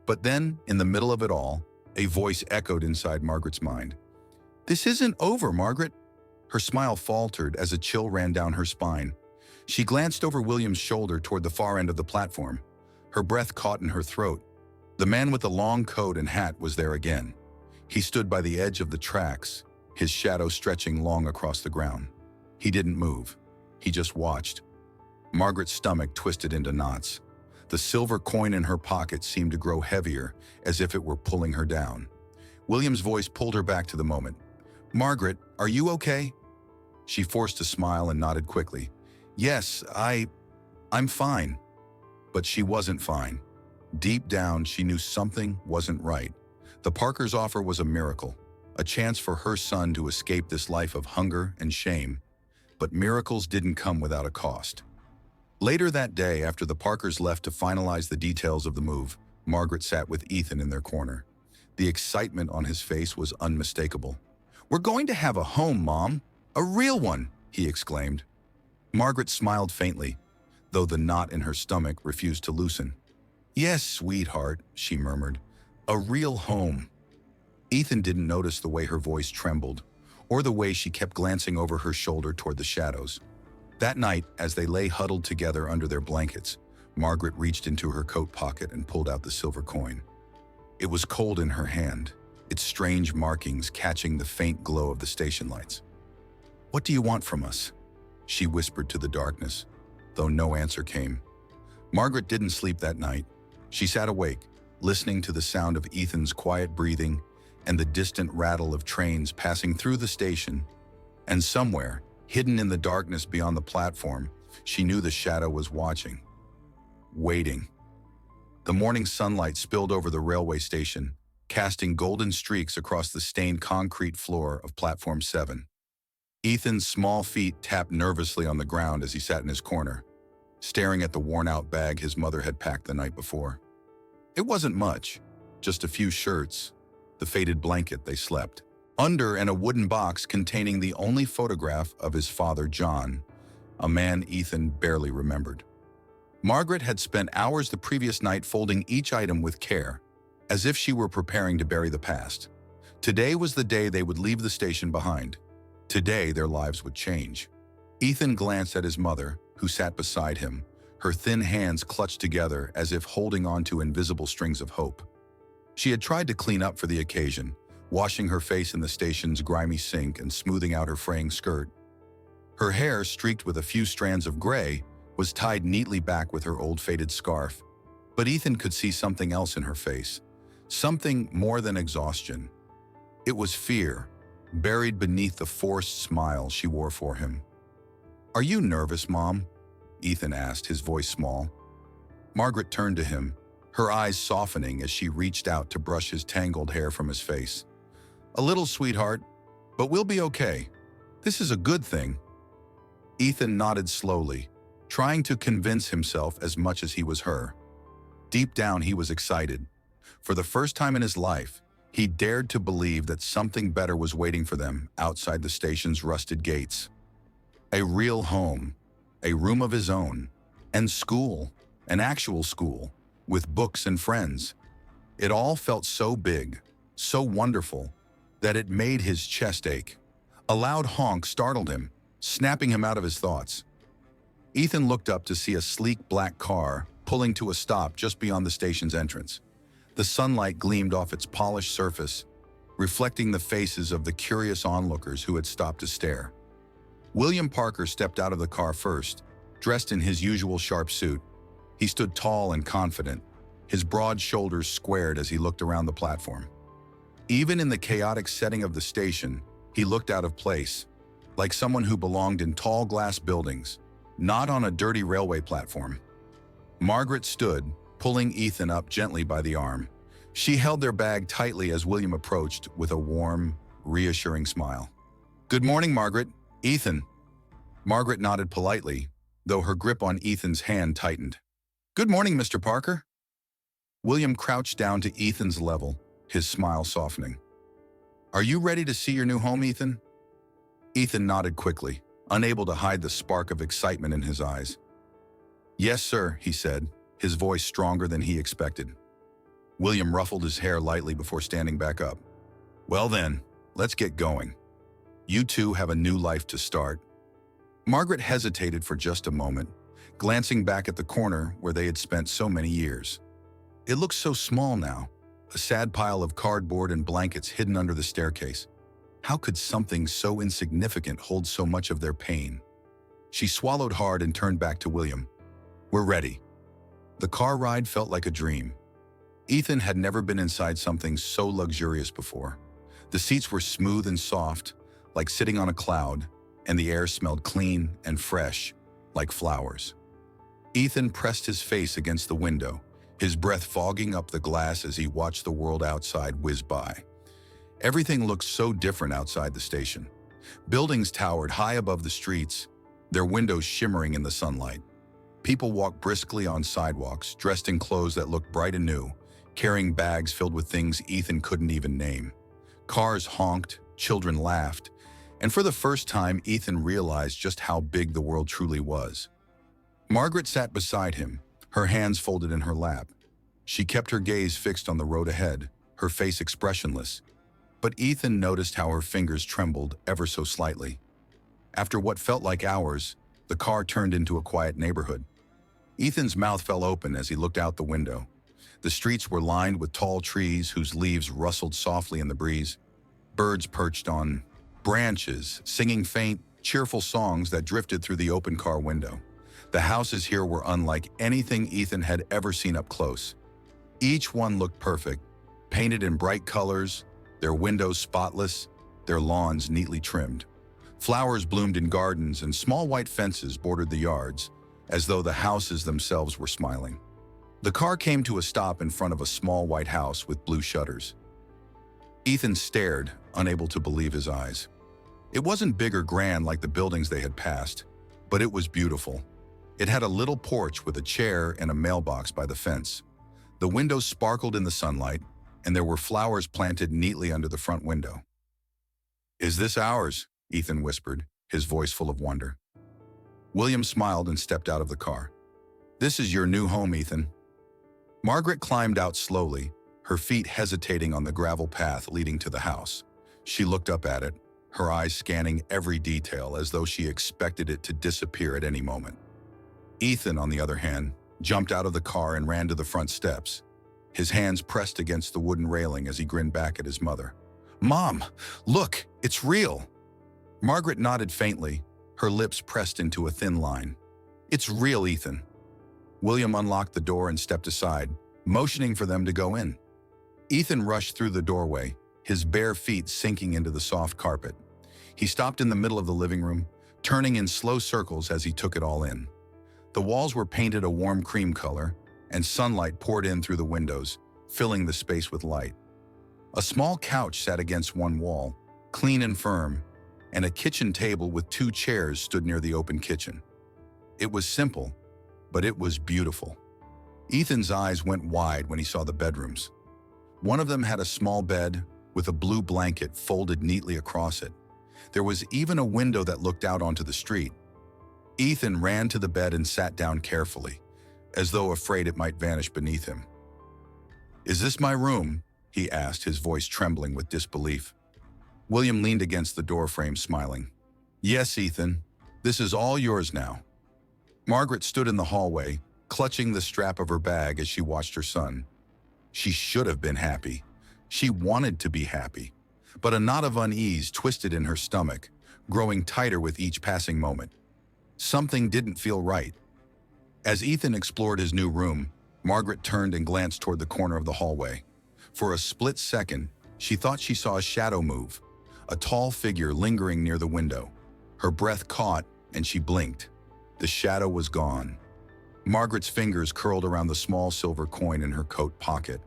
But then, in the middle of it all, a voice echoed inside Margaret's mind. "This isn't over, Margaret." Her smile faltered as a chill ran down her spine. She glanced over William's shoulder toward the far end of the platform. Her breath caught in her throat. The man with the long coat and hat was there again. He stood by the edge of the tracks, his shadow stretching long across the ground. He didn't move. He just watched. Margaret's stomach twisted into knots. The silver coin in her pocket seemed to grow heavier, as if it were pulling her down. William's voice pulled her back to the moment. "Margaret, are you okay?" She forced a smile and nodded quickly. "Yes, I'm fine." But she wasn't fine. Deep down, she knew something wasn't right. The Parkers' offer was a miracle, a chance for her son to escape this life of hunger and shame. But miracles didn't come without a cost. Later that day, after the Parkers left to finalize the details of the move, Margaret sat with Ethan in their corner. The excitement on his face was unmistakable. "We're going to have a home, Mom. A real one," he exclaimed. Margaret smiled faintly, though the knot in her stomach refused to loosen. "Yes, sweetheart," she murmured. "A real home." Ethan didn't notice the way her voice trembled, or the way she kept glancing over her shoulder toward the shadows. That night, as they lay huddled together under their blankets, Margaret reached into her coat pocket and pulled out the silver coin. It was cold in her hand, its strange markings catching the faint glow of the station lights. "What do you want from us?" she whispered to the darkness, though no answer came. Margaret didn't sleep that night. She sat awake, listening to the sound of Ethan's quiet breathing and the distant rattle of trains passing through the station. And somewhere, hidden in the darkness beyond the platform, she knew the shadow was watching, waiting. The morning sunlight spilled over the railway station, casting golden streaks across the stained concrete floor of Platform 7. Ethan's small feet tapped nervously on the ground as he sat in his corner, staring at the worn-out bag his mother had packed the night before. It wasn't much, just a few shirts, the faded blanket they slept under, and a wooden box containing the only photograph of his father, John, a man Ethan barely remembered. Margaret had spent hours the previous night folding each item with care, as if she were preparing to bury the past. Today was the day they would leave the station behind. Today, their lives would change. Ethan glanced at his mother, who sat beside him, her thin hands clutched together as if holding on to invisible strings of hope. She had tried to clean up for the occasion, washing her face in the station's grimy sink and smoothing out her fraying skirt. Her hair, streaked with a few strands of gray, was tied neatly back with her old faded scarf. But Ethan could see something else in her face, something more than exhaustion. It was fear, buried beneath the forced smile she wore for him. "Are you nervous, Mom?" Ethan asked, his voice small. Margaret turned to him, her eyes softening as she reached out to brush his tangled hair from his face. "A little, sweetheart, but we'll be okay. This is a good thing." Ethan nodded slowly, trying to convince himself as much as he was her. Deep down, he was excited. For the first time in his life, he dared to believe that something better was waiting for them outside the station's rusted gates. A real home, a room of his own, and school, an actual school, with books and friends. It all felt so big, so wonderful, that it made his chest ache. A loud honk startled him, snapping him out of his thoughts. Ethan looked up to see a sleek black car pulling to a stop just beyond the station's entrance. The sunlight gleamed off its polished surface, reflecting the faces of the curious onlookers who had stopped to stare. William Parker stepped out of the car first, dressed in his usual sharp suit. He stood tall and confident, his broad shoulders squared as he looked around the platform. Even in the chaotic setting of the station, he looked out of place, like someone who belonged in tall glass buildings, not on a dirty railway platform. Margaret stood, pulling Ethan up gently by the arm. She held their bag tightly as William approached with a warm, reassuring smile. "Good morning, Margaret. Ethan." Margaret nodded politely, though her grip on Ethan's hand tightened. "Good morning, Mr. Parker." William crouched down to Ethan's level, his smile softening. "Are you ready to see your new home, Ethan?" Ethan nodded quickly, unable to hide the spark of excitement in his eyes. "Yes, sir," he said, his voice stronger than he expected. William ruffled his hair lightly before standing back up. "Well then, let's get going. You two have a new life to start." Margaret hesitated for just a moment, glancing back at the corner where they had spent so many years. It looked so small now, a sad pile of cardboard and blankets hidden under the staircase. How could something so insignificant hold so much of their pain? She swallowed hard and turned back to William. "We're ready." The car ride felt like a dream. Ethan had never been inside something so luxurious before. The seats were smooth and soft, like sitting on a cloud, and the air smelled clean and fresh, like flowers. Ethan pressed his face against the window, his breath fogging up the glass as he watched the world outside whiz by. Everything looked so different outside the station. Buildings towered high above the streets, their windows shimmering in the sunlight. People walked briskly on sidewalks, dressed in clothes that looked bright and new, carrying bags filled with things Ethan couldn't even name. Cars honked, children laughed, and for the first time, Ethan realized just how big the world truly was. Margaret sat beside him, her hands folded in her lap. She kept her gaze fixed on the road ahead, her face expressionless. But Ethan noticed how her fingers trembled ever so slightly. After what felt like hours, the car turned into a quiet neighborhood. Ethan's mouth fell open as he looked out the window. The streets were lined with tall trees whose leaves rustled softly in the breeze. Birds perched on branches, singing faint, cheerful songs that drifted through the open car window. The houses here were unlike anything Ethan had ever seen up close. Each one looked perfect, painted in bright colors, their windows spotless, their lawns neatly trimmed. Flowers bloomed in gardens and small white fences bordered the yards, as though the houses themselves were smiling. The car came to a stop in front of a small white house with blue shutters. Ethan stared, unable to believe his eyes. It wasn't big or grand like the buildings they had passed, but it was beautiful. It had a little porch with a chair and a mailbox by the fence. The windows sparkled in the sunlight, and there were flowers planted neatly under the front window. "Is this ours?" Ethan whispered, his voice full of wonder. William smiled and stepped out of the car. "This is your new home, Ethan." Margaret climbed out slowly, her feet hesitating on the gravel path leading to the house. She looked up at it, her eyes scanning every detail as though she expected it to disappear at any moment. Ethan, on the other hand, jumped out of the car and ran to the front steps, his hands pressed against the wooden railing as he grinned back at his mother. "Mom, look, it's real." Margaret nodded faintly, her lips pressed into a thin line. "It's real, Ethan." William unlocked the door and stepped aside, motioning for them to go in. Ethan rushed through the doorway, his bare feet sinking into the soft carpet. He stopped in the middle of the living room, turning in slow circles as he took it all in. The walls were painted a warm cream color, and sunlight poured in through the windows, filling the space with light. A small couch sat against one wall, clean and firm, and a kitchen table with 2 chairs stood near the open kitchen. It was simple, but it was beautiful. Ethan's eyes went wide when he saw the bedrooms. One of them had a small bed with a blue blanket folded neatly across it. There was even a window that looked out onto the street. Ethan ran to the bed and sat down carefully, as though afraid it might vanish beneath him. "Is this my room?" he asked, his voice trembling with disbelief. William leaned against the doorframe, smiling. "Yes, Ethan, this is all yours now." Margaret stood in the hallway, clutching the strap of her bag as she watched her son. She should have been happy. She wanted to be happy. But a knot of unease twisted in her stomach, growing tighter with each passing moment. Something didn't feel right. As Ethan explored his new room, Margaret turned and glanced toward the corner of the hallway. For a split second, she thought she saw a shadow move, a tall figure lingering near the window. Her breath caught, and she blinked. The shadow was gone. Margaret's fingers curled around the small silver coin in her coat pocket.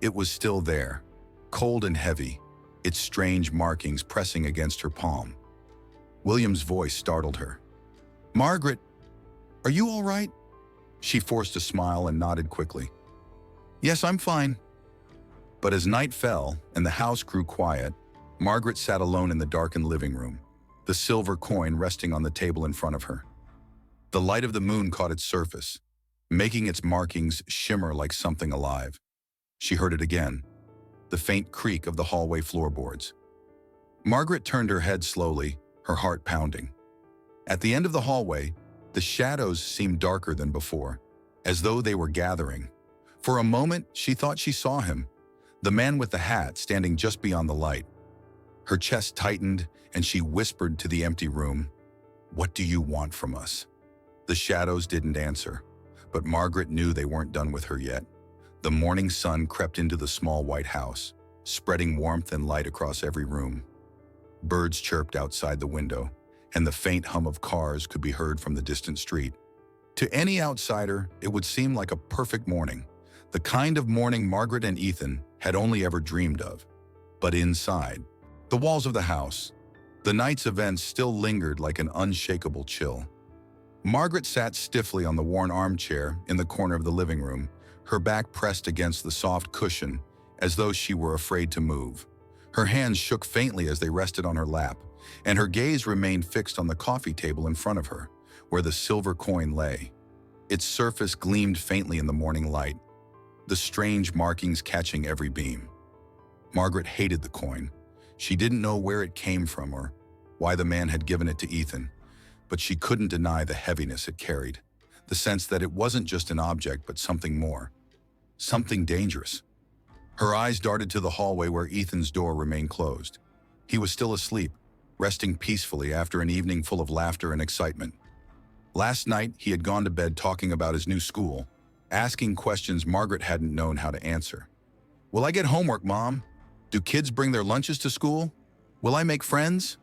It was still there, cold and heavy, its strange markings pressing against her palm. William's voice startled her. "Margaret, are you all right?" She forced a smile and nodded quickly. "Yes, I'm fine." But as night fell and the house grew quiet, Margaret sat alone in the darkened living room, the silver coin resting on the table in front of her. The light of the moon caught its surface, making its markings shimmer like something alive. She heard it again, the faint creak of the hallway floorboards. Margaret turned her head slowly, her heart pounding. At the end of the hallway, the shadows seemed darker than before, as though they were gathering. For a moment, she thought she saw him, the man with the hat standing just beyond the light. Her chest tightened, and she whispered to the empty room, "What do you want from us?" The shadows didn't answer, but Margaret knew they weren't done with her yet. The morning sun crept into the small white house, spreading warmth and light across every room. Birds chirped outside the window, and the faint hum of cars could be heard from the distant street. To any outsider, it would seem like a perfect morning, the kind of morning Margaret and Ethan had only ever dreamed of. But inside, the walls of the house, the night's events still lingered like an unshakable chill. Margaret sat stiffly on the worn armchair in the corner of the living room, her back pressed against the soft cushion as though she were afraid to move. Her hands shook faintly as they rested on her lap, and her gaze remained fixed on the coffee table in front of her, where the silver coin lay. Its surface gleamed faintly in the morning light, the strange markings catching every beam. Margaret hated the coin. She didn't know where it came from or why the man had given it to Ethan, but she couldn't deny the heaviness it carried, the sense that it wasn't just an object but something more, something dangerous. Her eyes darted to the hallway where Ethan's door remained closed. He was still asleep, resting peacefully after an evening full of laughter and excitement. Last night, he had gone to bed talking about his new school, asking questions Margaret hadn't known how to answer. "Will I get homework, Mom? Do kids bring their lunches to school? Will I make friends?"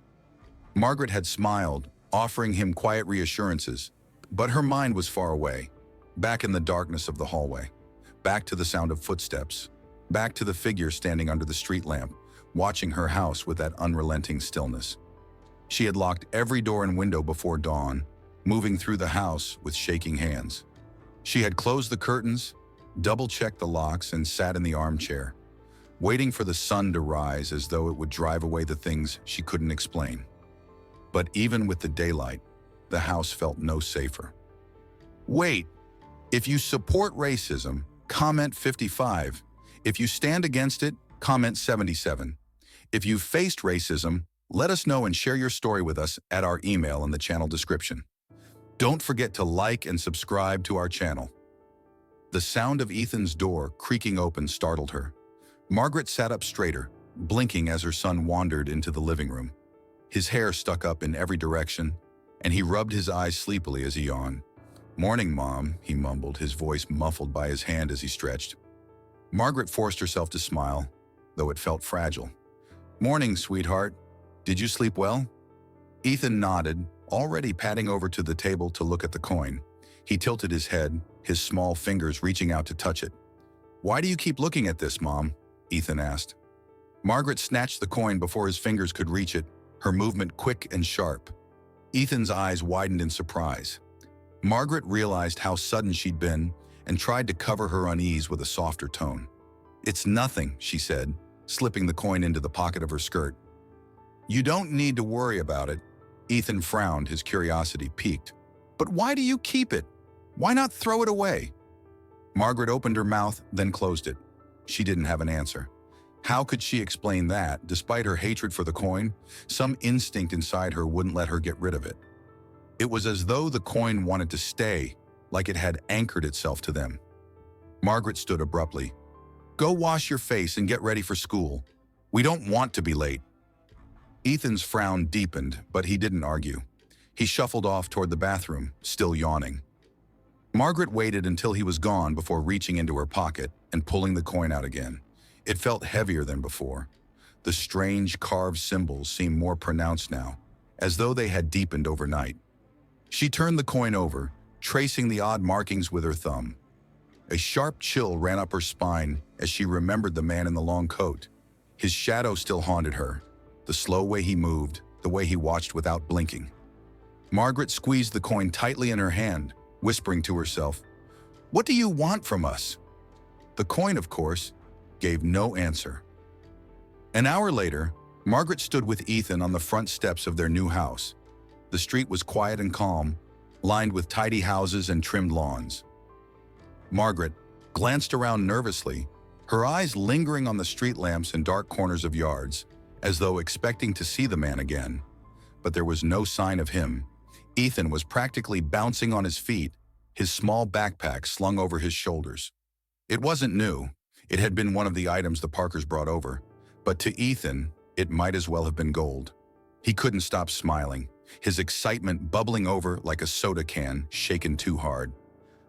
Margaret had smiled, offering him quiet reassurances, but her mind was far away, back in the darkness of the hallway, back to the sound of footsteps, back to the figure standing under the street lamp, watching her house with that unrelenting stillness. She had locked every door and window before dawn, moving through the house with shaking hands. She had closed the curtains, double-checked the locks, and sat in the armchair, waiting for the sun to rise as though it would drive away the things she couldn't explain. But even with the daylight, the house felt no safer. Wait, if you support racism, comment 55. If you stand against it, comment 77. If you've faced racism, let us know and share your story with us at our email in the channel description. Don't forget to like and subscribe to our channel. The sound of Ethan's door creaking open startled her. Margaret sat up straighter, blinking as her son wandered into the living room. His hair stuck up in every direction, and he rubbed his eyes sleepily as he yawned. "Morning, Mom," he mumbled, his voice muffled by his hand as he stretched. Margaret forced herself to smile, though it felt fragile. "Morning, sweetheart. Did you sleep well?" Ethan nodded, already padding over to the table to look at the coin. He tilted his head, his small fingers reaching out to touch it. "Why do you keep looking at this, Mom?" Ethan asked. Margaret snatched the coin before his fingers could reach it, her movement quick and sharp. Ethan's eyes widened in surprise. Margaret realized how sudden she'd been and tried to cover her unease with a softer tone. "It's nothing," she said, slipping the coin into the pocket of her skirt. "You don't need to worry about it." Ethan frowned, his curiosity piqued. "But why do you keep it? Why not throw it away?" Margaret opened her mouth, then closed it. She didn't have an answer. How could she explain that, despite her hatred for the coin? Some instinct inside her wouldn't let her get rid of it. It was as though the coin wanted to stay, like it had anchored itself to them. Margaret stood abruptly. "Go wash your face and get ready for school. We don't want to be late." Ethan's frown deepened, but he didn't argue. He shuffled off toward the bathroom, still yawning. Margaret waited until he was gone before reaching into her pocket and pulling the coin out again. It felt heavier than before. The strange carved symbols seemed more pronounced now, as though they had deepened overnight. She turned the coin over, tracing the odd markings with her thumb. A sharp chill ran up her spine as she remembered the man in the long coat. His shadow still haunted her, the slow way he moved, the way he watched without blinking. Margaret squeezed the coin tightly in her hand, whispering to herself, "What do you want from us?" The coin, of course, gave no answer. An hour later, Margaret stood with Ethan on the front steps of their new house. The street was quiet and calm, lined with tidy houses and trimmed lawns. Margaret glanced around nervously, her eyes lingering on the street lamps and dark corners of yards, as though expecting to see the man again. But there was no sign of him. Ethan was practically bouncing on his feet, his small backpack slung over his shoulders. It wasn't new. It had been one of the items the Parkers brought over. But to Ethan, it might as well have been gold. He couldn't stop smiling, his excitement bubbling over like a soda can shaken too hard.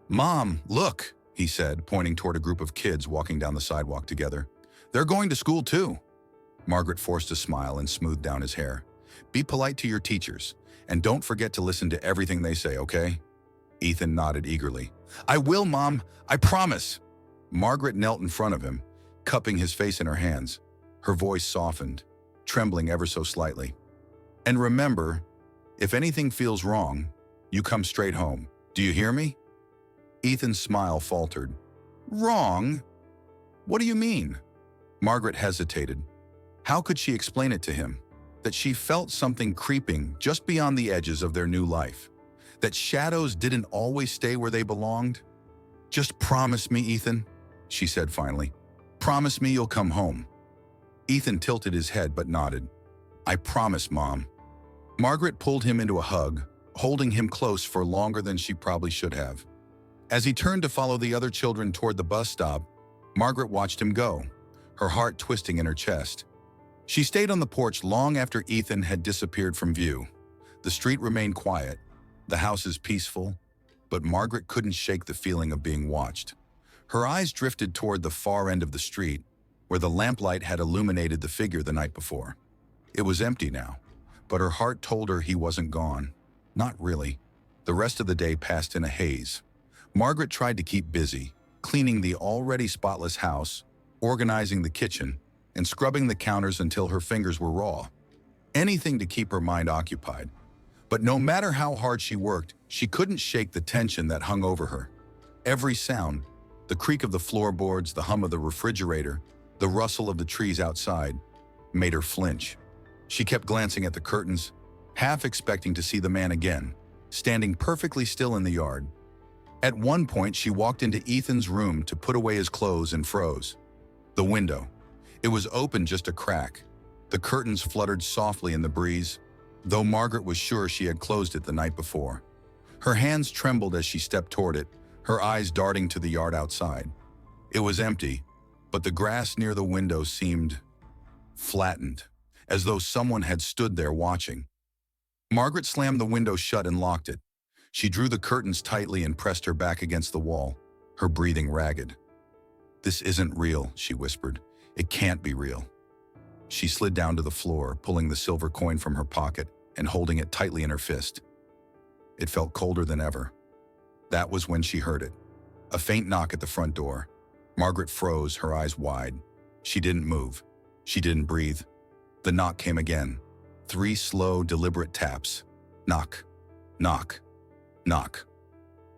"Mom, look," he said, pointing toward a group of kids walking down the sidewalk together. "They're going to school too." Margaret forced a smile and smoothed down his hair. "Be polite to your teachers, and don't forget to listen to everything they say, okay?" Ethan nodded eagerly. "I will, Mom. I promise." Margaret knelt in front of him, cupping his face in her hands. Her voice softened, trembling ever so slightly. "And remember, if anything feels wrong, you come straight home. Do you hear me?" Ethan's smile faltered. "Wrong? What do you mean?" Margaret hesitated. How could she explain it to him? That she felt something creeping just beyond the edges of their new life. That shadows didn't always stay where they belonged. "Just promise me, Ethan," she said finally. "Promise me you'll come home." Ethan tilted his head but nodded. "I promise, Mom." Margaret pulled him into a hug, holding him close for longer than she probably should have. As he turned to follow the other children toward the bus stop, Margaret watched him go, her heart twisting in her chest. She stayed on the porch long after Ethan had disappeared from view. The street remained quiet, the houses peaceful, but Margaret couldn't shake the feeling of being watched. Her eyes drifted toward the far end of the street, where the lamplight had illuminated the figure the night before. It was empty now, but her heart told her he wasn't gone. Not really. The rest of the day passed in a haze. Margaret tried to keep busy, cleaning the already spotless house, organizing the kitchen, and scrubbing the counters until her fingers were raw. Anything to keep her mind occupied. But no matter how hard she worked, she couldn't shake the tension that hung over her. Every sound, the creak of the floorboards, the hum of the refrigerator, the rustle of the trees outside, made her flinch. She kept glancing at the curtains, half expecting to see the man again, standing perfectly still in the yard. At one point, she walked into Ethan's room to put away his clothes and froze. The window. It was open just a crack. The curtains fluttered softly in the breeze, though Margaret was sure she had closed it the night before. Her hands trembled as she stepped toward it, her eyes darting to the yard outside. It was empty, but the grass near the window seemed flattened, as though someone had stood there watching. Margaret slammed the window shut and locked it. She drew the curtains tightly and pressed her back against the wall, her breathing ragged. "This isn't real," she whispered. "It can't be real." She slid down to the floor, pulling the silver coin from her pocket and holding it tightly in her fist. It felt colder than ever. That was when she heard it. A faint knock at the front door. Margaret froze, her eyes wide. She didn't move. She didn't breathe. The knock came again. 3 slow, deliberate taps. Knock, knock, knock.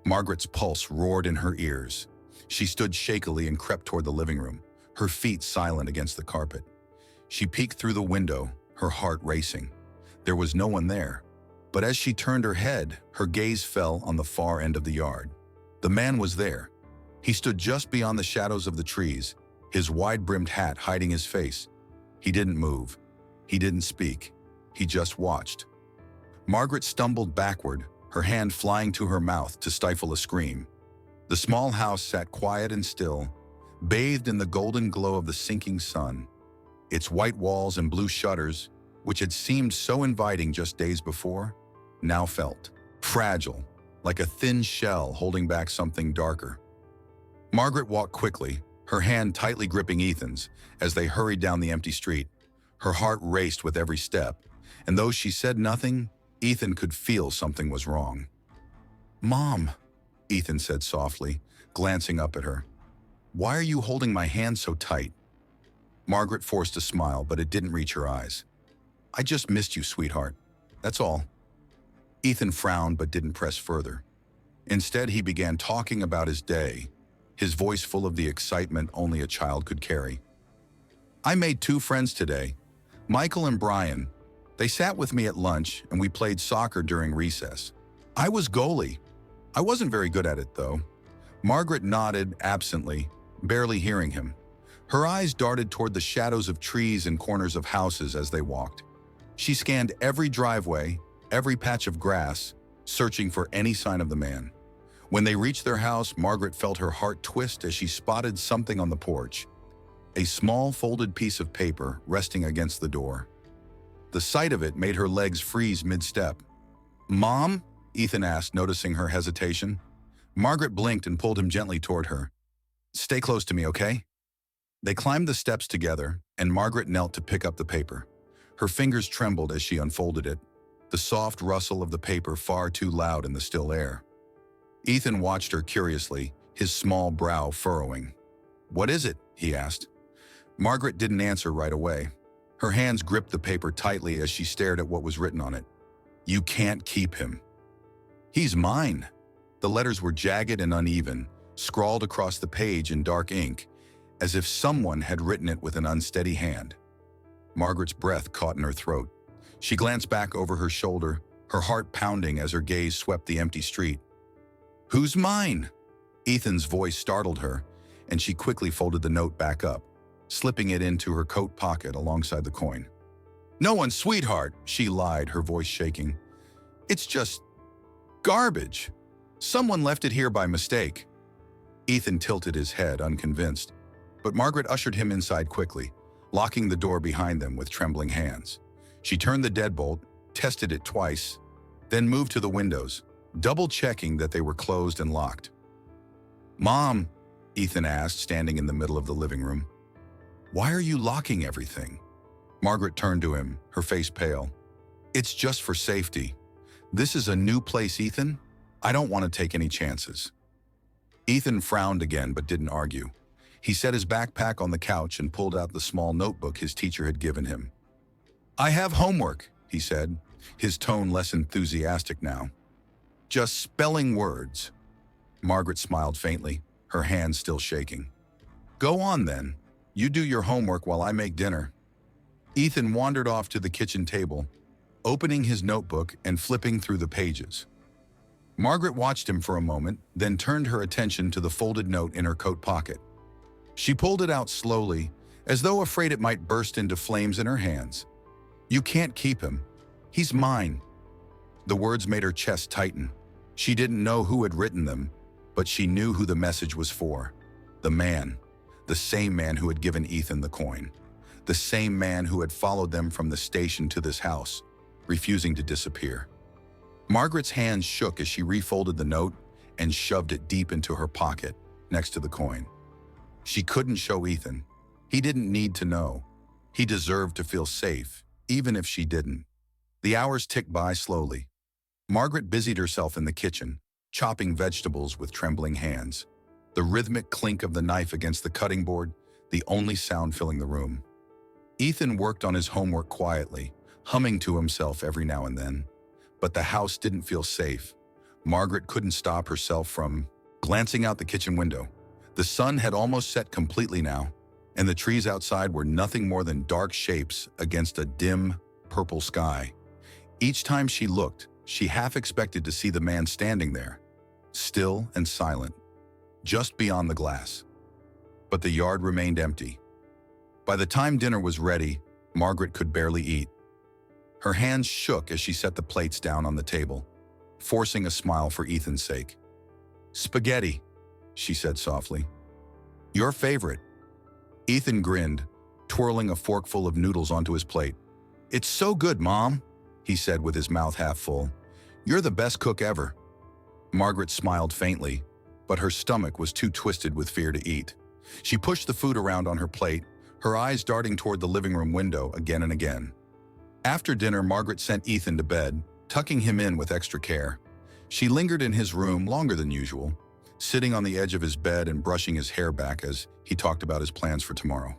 Margaret's pulse roared in her ears. She stood shakily and crept toward the living room, her feet silent against the carpet. She peeked through the window, her heart racing. There was no one there, but as she turned her head, her gaze fell on the far end of the yard. The man was there. He stood just beyond the shadows of the trees, his wide-brimmed hat hiding his face. He didn't move. He didn't speak. He just watched. Margaret stumbled backward, her hand flying to her mouth to stifle a scream. The small house sat quiet and still, bathed in the golden glow of the sinking sun. Its white walls and blue shutters, which had seemed so inviting just days before, now felt fragile, like a thin shell holding back something darker. Margaret walked quickly, her hand tightly gripping Ethan's, as they hurried down the empty street. Her heart raced with every step, and though she said nothing, Ethan could feel something was wrong. "Mom," Ethan said softly, glancing up at her. "Why are you holding my hand so tight?" Margaret forced a smile, but it didn't reach her eyes. "I just missed you, sweetheart. That's all." Ethan frowned but didn't press further. Instead, he began talking about his day, his voice full of the excitement only a child could carry. "I made 2 friends today, Michael and Brian. They sat with me at lunch and we played soccer during recess. I was goalie. I wasn't very good at it, though." Margaret nodded absently, barely hearing him. Her eyes darted toward the shadows of trees and corners of houses as they walked. She scanned every driveway, every patch of grass, searching for any sign of the man. When they reached their house, Margaret felt her heart twist as she spotted something on the porch. A small folded piece of paper resting against the door. The sight of it made her legs freeze mid-step. "Mom?" Ethan asked, noticing her hesitation. Margaret blinked and pulled him gently toward her. "Stay close to me, okay?" They climbed the steps together, and Margaret knelt to pick up the paper. Her fingers trembled as she unfolded it, the soft rustle of the paper far too loud in the still air. Ethan watched her curiously, his small brow furrowing. "What is it?" he asked. Margaret didn't answer right away. Her hands gripped the paper tightly as she stared at what was written on it. "You can't keep him." "He's mine." The letters were jagged and uneven, scrawled across the page in dark ink, as if someone had written it with an unsteady hand. Margaret's breath caught in her throat. She glanced back over her shoulder, her heart pounding as her gaze swept the empty street. "Who's mine?" Ethan's voice startled her, and she quickly folded the note back up, slipping it into her coat pocket alongside the coin. "No one's, sweetheart," she lied, her voice shaking. "It's just garbage. Someone left it here by mistake." Ethan tilted his head, unconvinced, but Margaret ushered him inside quickly, locking the door behind them with trembling hands. She turned the deadbolt, tested it twice, then moved to the windows, double-checking that they were closed and locked. "Mom," Ethan asked, standing in the middle of the living room, "why are you locking everything?" Margaret turned to him, her face pale. "It's just for safety. This is a new place, Ethan. I don't want to take any chances." Ethan frowned again but didn't argue. He set his backpack on the couch and pulled out the small notebook his teacher had given him. "I have homework," he said, his tone less enthusiastic now. "Just spelling words." Margaret smiled faintly, her hands still shaking. "Go on then. You do your homework while I make dinner." Ethan wandered off to the kitchen table, opening his notebook and flipping through the pages. Margaret watched him for a moment, then turned her attention to the folded note in her coat pocket. She pulled it out slowly, as though afraid it might burst into flames in her hands. "You can't keep him. He's mine." The words made her chest tighten. She didn't know who had written them, but she knew who the message was for. The man. The same man who had given Ethan the coin. the same man who had followed them from the station to this house, refusing to disappear. Margaret's hands shook as she refolded the note and shoved it deep into her pocket, next to the coin. She couldn't show Ethan. He didn't need to know. He deserved to feel safe, even if she didn't. The hours ticked by slowly. Margaret busied herself in the kitchen, chopping vegetables with trembling hands. The rhythmic clink of the knife against the cutting board, the only sound filling the room. Ethan worked on his homework quietly, humming to himself every now and then. But the house didn't feel safe. Margaret couldn't stop herself from glancing out the kitchen window. The sun had almost set completely now, and the trees outside were nothing more than dark shapes against a dim, purple sky. Each time she looked, she half expected to see the man standing there, still and silent, just beyond the glass. But the yard remained empty. By the time dinner was ready, Margaret could barely eat. Her hands shook as she set the plates down on the table, forcing a smile for Ethan's sake. "Spaghetti," she said softly. "Your favorite." Ethan grinned, twirling a forkful of noodles onto his plate. "It's so good, Mom," he said with his mouth half full. "You're the best cook ever." Margaret smiled faintly, but her stomach was too twisted with fear to eat. She pushed the food around on her plate, her eyes darting toward the living room window again and again. After dinner, Margaret sent Ethan to bed, tucking him in with extra care. She lingered in his room longer than usual, sitting on the edge of his bed and brushing his hair back as he talked about his plans for tomorrow.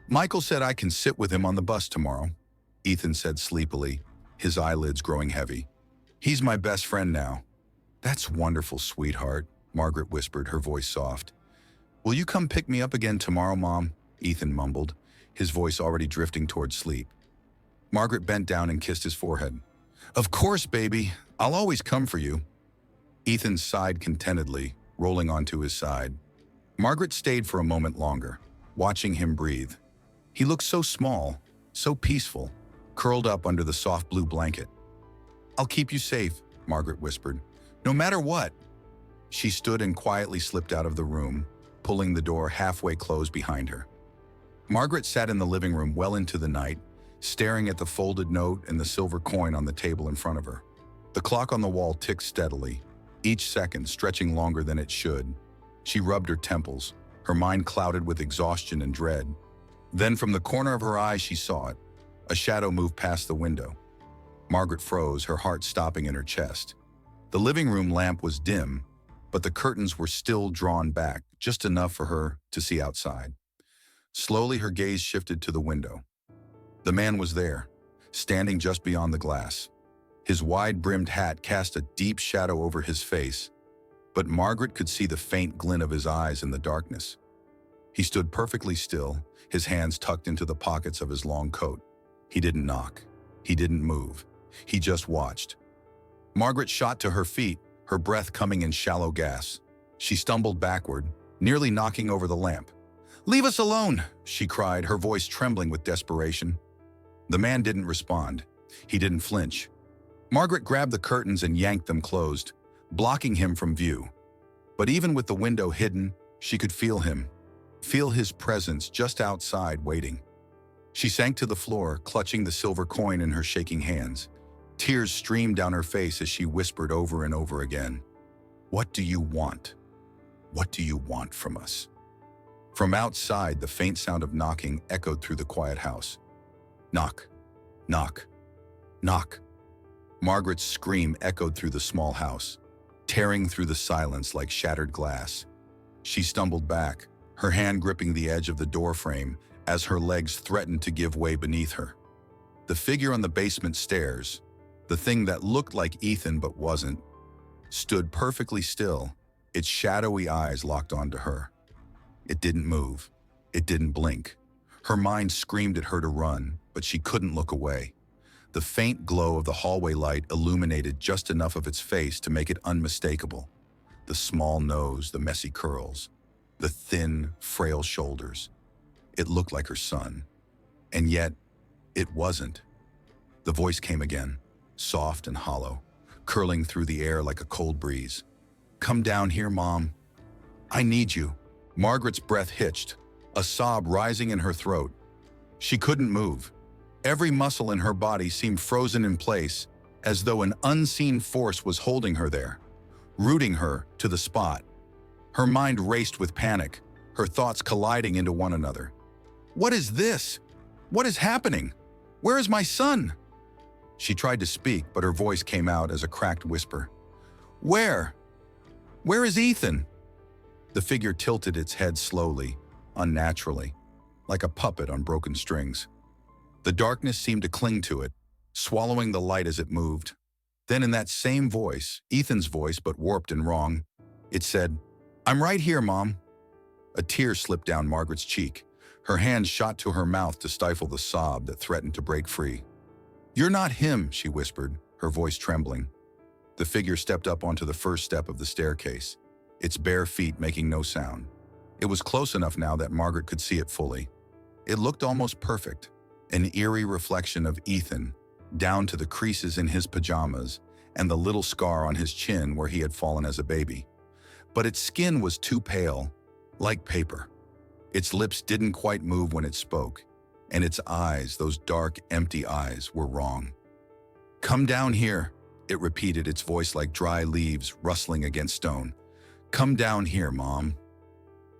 "Michael said I can sit with him on the bus tomorrow," Ethan said sleepily, his eyelids growing heavy. "He's my best friend now." "That's wonderful, sweetheart," Margaret whispered, her voice soft. "Will you come pick me up again tomorrow, Mom?" Ethan mumbled, his voice already drifting toward sleep. Margaret bent down and kissed his forehead. "Of course, baby. I'll always come for you." Ethan sighed contentedly, rolling onto his side. Margaret stayed for a moment longer, watching him breathe. He looked so small, so peaceful, curled up under the soft blue blanket. "I'll keep you safe," Margaret whispered. "No matter what." She stood and quietly slipped out of the room, pulling the door halfway closed behind her. Margaret sat in the living room well into the night, staring at the folded note and the silver coin on the table in front of her. The clock on the wall ticked steadily, each second stretching longer than it should. She rubbed her temples, her mind clouded with exhaustion and dread. Then from the corner of her eye she saw it. A shadow moved past the window. Margaret froze, her heart stopping in her chest. The living room lamp was dim, but the curtains were still drawn back, just enough for her to see outside. Slowly her gaze shifted to the window. The man was there, standing just beyond the glass. His wide-brimmed hat cast a deep shadow over his face, but Margaret could see the faint glint of his eyes in the darkness. He stood perfectly still, his hands tucked into the pockets of his long coat. He didn't knock. He didn't move. He just watched. Margaret shot to her feet, her breath coming in shallow gasps. She stumbled backward, nearly knocking over the lamp. "Leave us alone!" she cried, her voice trembling with desperation. The man didn't respond. He didn't flinch. Margaret grabbed the curtains and yanked them closed, blocking him from view. But even with the window hidden, she could feel him, feel his presence just outside waiting. She sank to the floor, clutching the silver coin in her shaking hands. Tears streamed down her face as she whispered over and over again, "What do you want? What do you want from us?" From outside, the faint sound of knocking echoed through the quiet house. Knock, knock, knock. Margaret's scream echoed through the small house, tearing through the silence like shattered glass. She stumbled back, her hand gripping the edge of the doorframe as her legs threatened to give way beneath her. The figure on the basement stairs, the thing that looked like Ethan but wasn't, stood perfectly still, its shadowy eyes locked onto her. It didn't move. It didn't blink. Her mind screamed at her to run, but she couldn't look away. The faint glow of the hallway light illuminated just enough of its face to make it unmistakable. The small nose, the messy curls, the thin, frail shoulders. It looked like her son. And yet, it wasn't. The voice came again, soft and hollow, curling through the air like a cold breeze. "Come down here, Mom. I need you." Margaret's breath hitched, a sob rising in her throat. She couldn't move. Every muscle in her body seemed frozen in place, as though an unseen force was holding her there, rooting her to the spot. Her mind raced with panic, her thoughts colliding into one another. What is this? What is happening? Where is my son? She tried to speak, but her voice came out as a cracked whisper. Where? Where is Ethan? The figure tilted its head slowly, unnaturally, like a puppet on broken strings. The darkness seemed to cling to it, swallowing the light as it moved. Then in that same voice, Ethan's voice but warped and wrong, it said, I'm right here, Mom. A tear slipped down Margaret's cheek. Her hand shot to her mouth to stifle the sob that threatened to break free. You're not him, she whispered, her voice trembling. The figure stepped up onto the first step of the staircase, its bare feet making no sound. It was close enough now that Margaret could see it fully. It looked almost perfect, an eerie reflection of Ethan, down to the creases in his pajamas and the little scar on his chin where he had fallen as a baby. But its skin was too pale, like paper. Its lips didn't quite move when it spoke, and its eyes, those dark, empty eyes, were wrong. Come down here, it repeated, its voice like dry leaves rustling against stone. Come down here, Mom.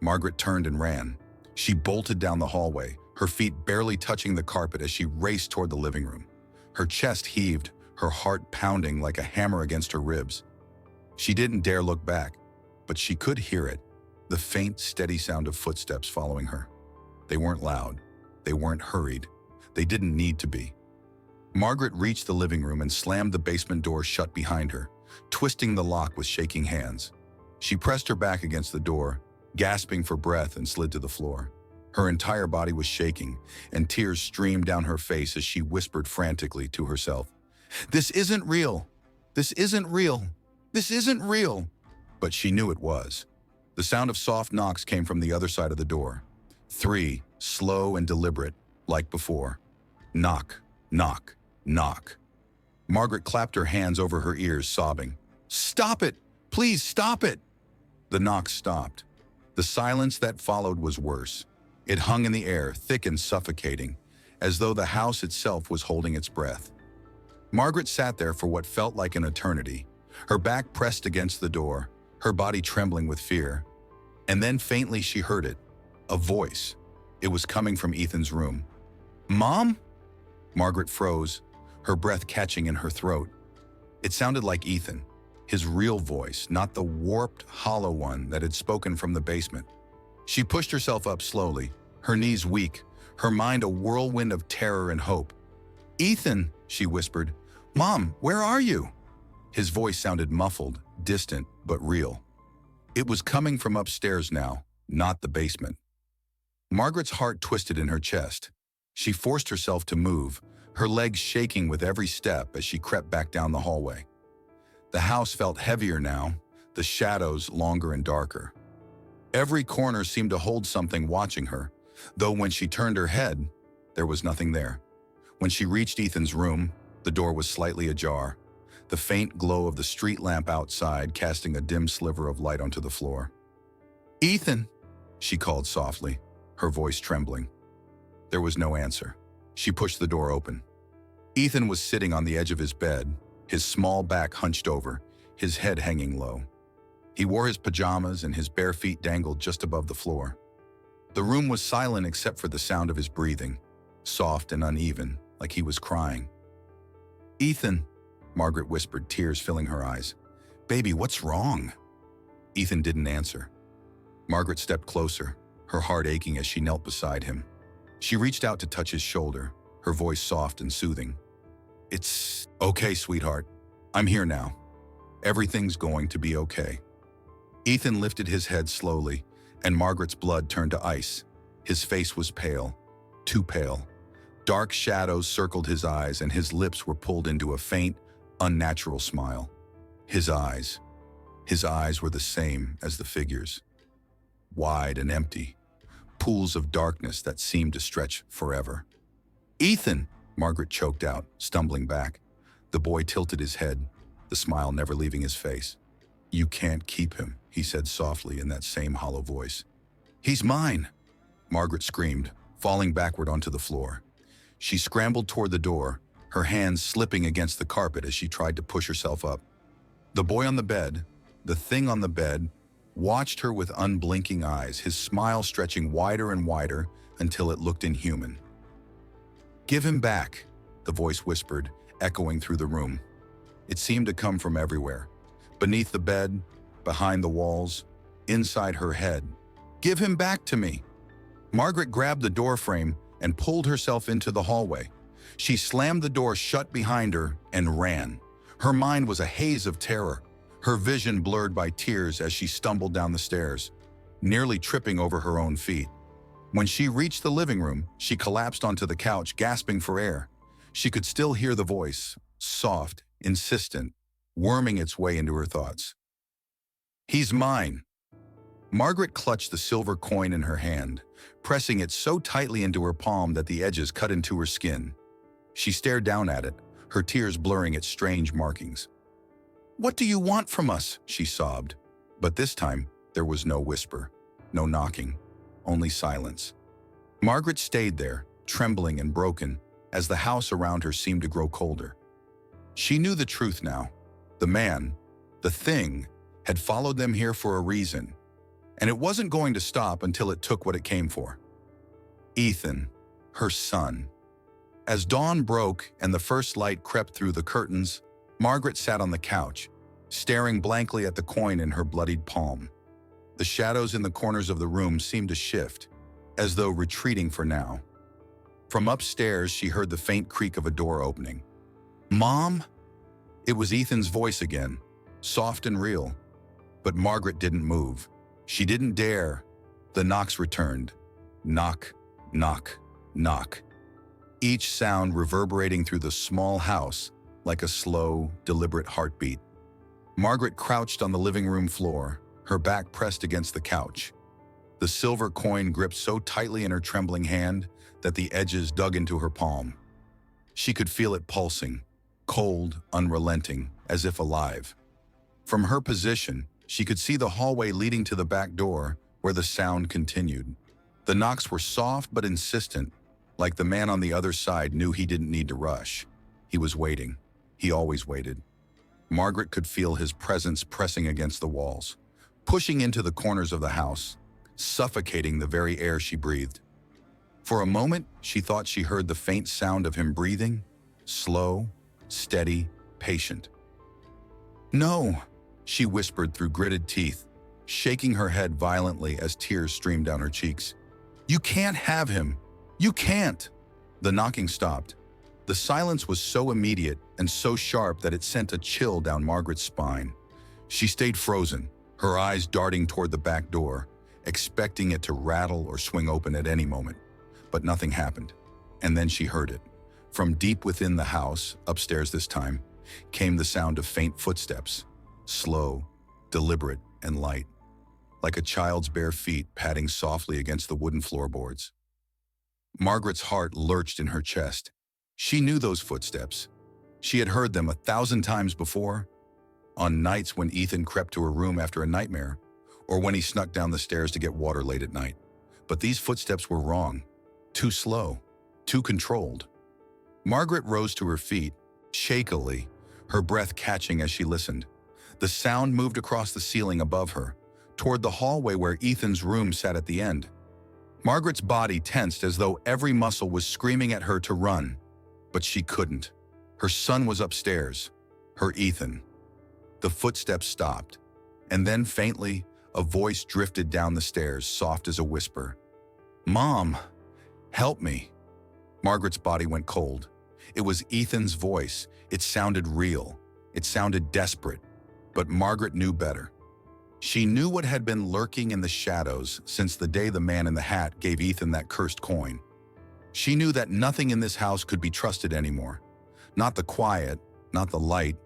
Margaret turned and ran. She bolted down the hallway, her feet barely touching the carpet as she raced toward the living room. Her chest heaved, her heart pounding like a hammer against her ribs. She didn't dare look back, but she could hear it, the faint, steady sound of footsteps following her. They weren't loud. They weren't hurried. They didn't need to be. Margaret reached the living room and slammed the basement door shut behind her, twisting the lock with shaking hands. She pressed her back against the door, gasping for breath, and slid to the floor. Her entire body was shaking, and tears streamed down her face as she whispered frantically to herself, This isn't real. This isn't real. This isn't real. But she knew it was. The sound of soft knocks came from the other side of the door. 3, slow and deliberate, like before. Knock, knock, knock. Margaret clapped her hands over her ears, sobbing. Stop it! Please stop it! The knocks stopped. The silence that followed was worse. It hung in the air, thick and suffocating, as though the house itself was holding its breath. Margaret sat there for what felt like an eternity, her back pressed against the door, her body trembling with fear. And then faintly she heard it, a voice. It was coming from Ethan's room. Mom? Margaret froze, her breath catching in her throat. It sounded like Ethan, his real voice, not the warped, hollow one that had spoken from the basement. She pushed herself up slowly, her knees weak, her mind a whirlwind of terror and hope. Ethan, she whispered. Mom, where are you? His voice sounded muffled, distant, but real. It was coming from upstairs now, not the basement. Margaret's heart twisted in her chest. She forced herself to move, her legs shaking with every step as she crept back down the hallway. The house felt heavier now, the shadows longer and darker. Every corner seemed to hold something watching her, though when she turned her head, there was nothing there. When she reached Ethan's room, the door was slightly ajar, the faint glow of the street lamp outside casting a dim sliver of light onto the floor. Ethan, she called softly, her voice trembling. There was no answer. She pushed the door open. Ethan was sitting on the edge of his bed, his small back hunched over, his head hanging low. He wore his pajamas and his bare feet dangled just above the floor. The room was silent except for the sound of his breathing, soft and uneven, like he was crying. Ethan, Margaret whispered, tears filling her eyes. Baby, what's wrong? Ethan didn't answer. Margaret stepped closer, her heart aching as she knelt beside him. She reached out to touch his shoulder, her voice soft and soothing. It's okay, sweetheart. I'm here now. Everything's going to be okay. Ethan lifted his head slowly, and Margaret's blood turned to ice. His face was pale, too pale. Dark shadows circled his eyes, and his lips were pulled into a faint, unnatural smile. His eyes were the same as the figures. Wide and empty, pools of darkness that seemed to stretch forever. Ethan, Margaret choked out, stumbling back. The boy tilted his head, the smile never leaving his face. You can't keep him, he said softly in that same hollow voice. He's mine, Margaret screamed, falling backward onto the floor. She scrambled toward the door, her hands slipping against the carpet as she tried to push herself up. The boy on the bed, the thing on the bed, watched her with unblinking eyes, his smile stretching wider and wider until it looked inhuman. "Give him back," the voice whispered, echoing through the room. It seemed to come from everywhere. Beneath the bed, behind the walls, inside her head. "Give him back to me." Margaret grabbed the door frame and pulled herself into the hallway. She slammed the door shut behind her and ran. Her mind was a haze of terror, her vision blurred by tears as she stumbled down the stairs, nearly tripping over her own feet. When she reached the living room, she collapsed onto the couch, gasping for air. She could still hear the voice, soft, insistent, worming its way into her thoughts. "He's mine." Margaret clutched the silver coin in her hand, pressing it so tightly into her palm that the edges cut into her skin. She stared down at it, her tears blurring its strange markings. "What do you want from us?" she sobbed. But this time, there was no whisper, no knocking, only silence. Margaret stayed there, trembling and broken, as the house around her seemed to grow colder. She knew the truth now. The man, the thing, had followed them here for a reason, and it wasn't going to stop until it took what it came for. Ethan, her son. As dawn broke and the first light crept through the curtains, Margaret sat on the couch, staring blankly at the coin in her bloodied palm. The shadows in the corners of the room seemed to shift, as though retreating for now. From upstairs, she heard the faint creak of a door opening. "Mom?" It was Ethan's voice again, soft and real. But Margaret didn't move. She didn't dare. The knocks returned. Knock, knock, knock. Each sound reverberating through the small house like a slow, deliberate heartbeat. Margaret crouched on the living room floor, her back pressed against the couch. The silver coin gripped so tightly in her trembling hand that the edges dug into her palm. She could feel it pulsing, cold, unrelenting, as if alive. From her position, she could see the hallway leading to the back door, where the sound continued. The knocks were soft but insistent, like the man on the other side knew he didn't need to rush. He was waiting. He always waited. Margaret could feel his presence pressing against the walls, pushing into the corners of the house, suffocating the very air she breathed. For a moment, she thought she heard the faint sound of him breathing, slow, steady, patient. "No," she whispered through gritted teeth, shaking her head violently as tears streamed down her cheeks. "You can't have him. You can't." The knocking stopped. The silence was so immediate and so sharp that it sent a chill down Margaret's spine. She stayed frozen, her eyes darting toward the back door, expecting it to rattle or swing open at any moment. But nothing happened. And then she heard it. From deep within the house, upstairs this time, came the sound of faint footsteps, slow, deliberate, and light, like a child's bare feet padding softly against the wooden floorboards. Margaret's heart lurched in her chest. She knew those footsteps. She had heard them 1,000 times before, on nights when Ethan crept to her room after a nightmare, or when he snuck down the stairs to get water late at night. But these footsteps were wrong, too slow, too controlled. Margaret rose to her feet, shakily, her breath catching as she listened. The sound moved across the ceiling above her, toward the hallway where Ethan's room sat at the end. Margaret's body tensed as though every muscle was screaming at her to run, but she couldn't. Her son was upstairs, her Ethan. The footsteps stopped, and then faintly, a voice drifted down the stairs, soft as a whisper. "Mom, help me." Margaret's body went cold. It was Ethan's voice. It sounded real. It sounded desperate. But Margaret knew better. She knew what had been lurking in the shadows since the day the man in the hat gave Ethan that cursed coin. She knew that nothing in this house could be trusted anymore. Not the quiet, not the light,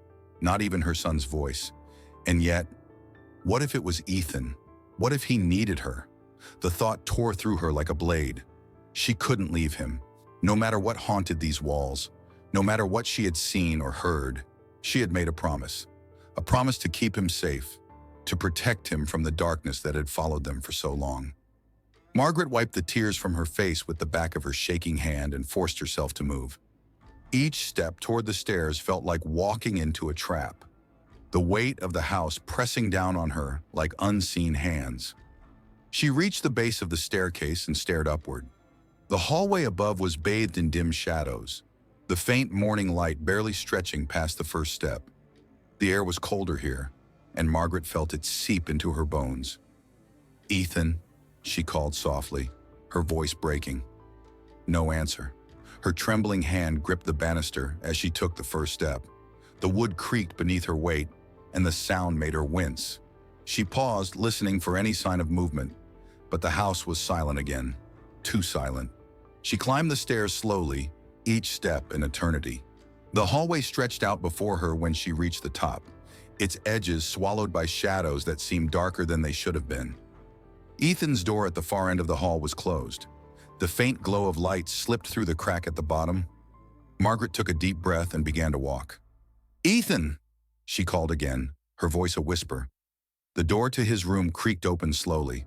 not even her son's voice. And yet, what if it was Ethan? What if he needed her? The thought tore through her like a blade. She couldn't leave him. No matter what haunted these walls, no matter what she had seen or heard, she had made a promise to keep him safe, to protect him from the darkness that had followed them for so long. Margaret wiped the tears from her face with the back of her shaking hand and forced herself to move. Each step toward the stairs felt like walking into a trap, the weight of the house pressing down on her like unseen hands. She reached the base of the staircase and stared upward. The hallway above was bathed in dim shadows, the faint morning light barely stretching past the first step. The air was colder here, and Margaret felt it seep into her bones. "Ethan," she called softly, her voice breaking. No answer. Her trembling hand gripped the banister as she took the first step. The wood creaked beneath her weight, and the sound made her wince. She paused, listening for any sign of movement, but the house was silent again, too silent. She climbed the stairs slowly, each step an eternity. The hallway stretched out before her when she reached the top, its edges swallowed by shadows that seemed darker than they should have been. Ethan's door at the far end of the hall was closed. The faint glow of light slipped through the crack at the bottom. Margaret took a deep breath and began to walk. "Ethan!" she called again, her voice a whisper. The door to his room creaked open slowly.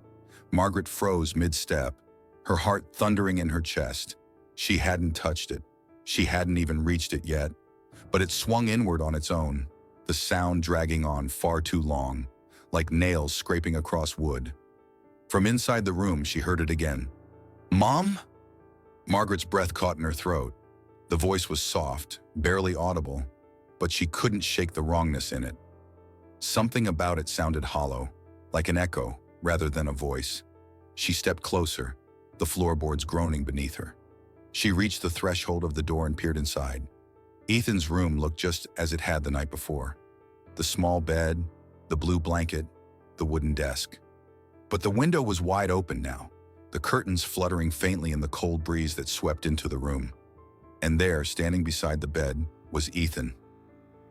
Margaret froze mid-step, her heart thundering in her chest. She hadn't touched it. She hadn't even reached it yet. But it swung inward on its own, the sound dragging on far too long, like nails scraping across wood. From inside the room, she heard it again. "Mom?" Margaret's breath caught in her throat. The voice was soft, barely audible, but she couldn't shake the wrongness in it. Something about it sounded hollow, like an echo rather than a voice. She stepped closer, the floorboards groaning beneath her. She reached the threshold of the door and peered inside. Ethan's room looked just as it had the night before. The small bed, the blue blanket, the wooden desk. But the window was wide open now, the curtains fluttering faintly in the cold breeze that swept into the room. And there, standing beside the bed, was Ethan.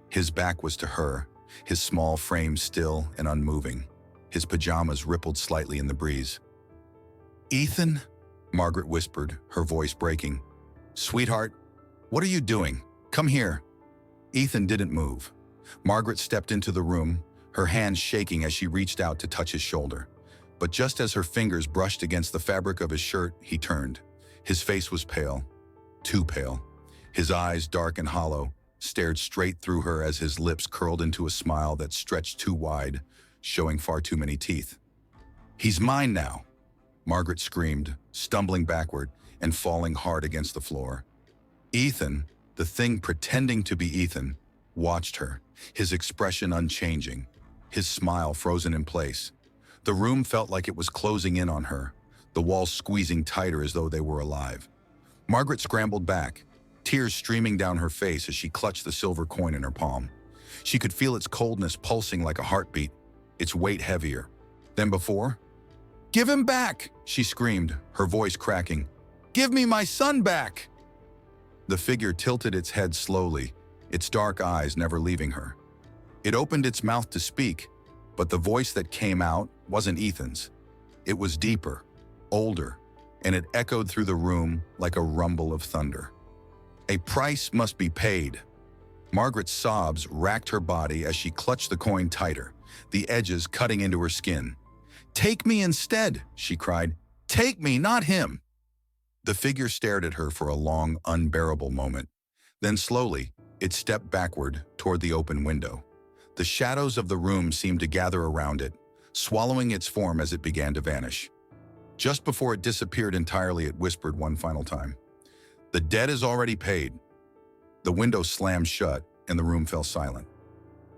His back was to her, his small frame still and unmoving. His pajamas rippled slightly in the breeze. "Ethan?" Margaret whispered, her voice breaking. "Sweetheart, what are you doing? Come here." Ethan didn't move. Margaret stepped into the room, her hands shaking as she reached out to touch his shoulder. But just as her fingers brushed against the fabric of his shirt, he turned. His face was pale, too pale. His eyes, dark and hollow, stared straight through her as his lips curled into a smile that stretched too wide, showing far too many teeth. "He's mine now," Margaret screamed, stumbling backward and falling hard against the floor. Ethan, the thing pretending to be Ethan, watched her, his expression unchanging, his smile frozen in place. The room felt like it was closing in on her, the walls squeezing tighter as though they were alive. Margaret scrambled back, tears streaming down her face as she clutched the silver coin in her palm. She could feel its coldness pulsing like a heartbeat, its weight heavier than before. "Give him back!" she screamed, her voice cracking. "Give me my son back!" The figure tilted its head slowly, its dark eyes never leaving her. It opened its mouth to speak, but the voice that came out wasn't Ethan's. It was deeper, older, and it echoed through the room like a rumble of thunder. "A price must be paid." Margaret's sobs racked her body as she clutched the coin tighter, the edges cutting into her skin. "Take me instead," she cried. "Take me, not him." The figure stared at her for a long, unbearable moment. Then slowly, it stepped backward toward the open window. The shadows of the room seemed to gather around it, swallowing its form as it began to vanish. Just before it disappeared entirely, it whispered one final time, "The debt is already paid." The window slammed shut, and the room fell silent.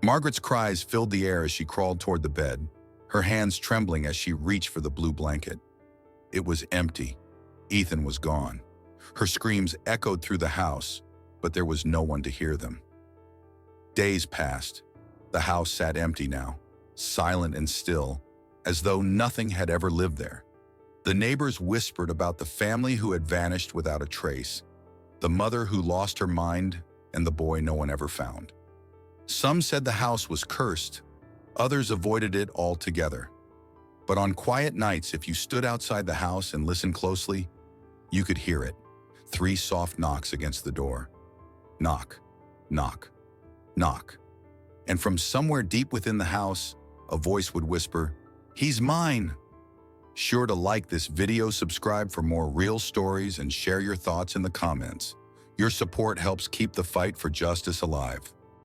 Margaret's cries filled the air as she crawled toward the bed, her hands trembling as she reached for the blue blanket. It was empty. Ethan was gone. Her screams echoed through the house, but there was no one to hear them. Days passed. The house sat empty now, silent and still, as though nothing had ever lived there. The neighbors whispered about the family who had vanished without a trace, the mother who lost her mind, and the boy no one ever found. Some said the house was cursed, others avoided it altogether. But on quiet nights, if you stood outside the house and listened closely, you could hear it. 3 soft knocks against the door. Knock, knock, knock. And from somewhere deep within the house, a voice would whisper, "He's mine." Sure to like this video, subscribe for more real stories, and share your thoughts in the comments. Your support helps keep the fight for justice alive.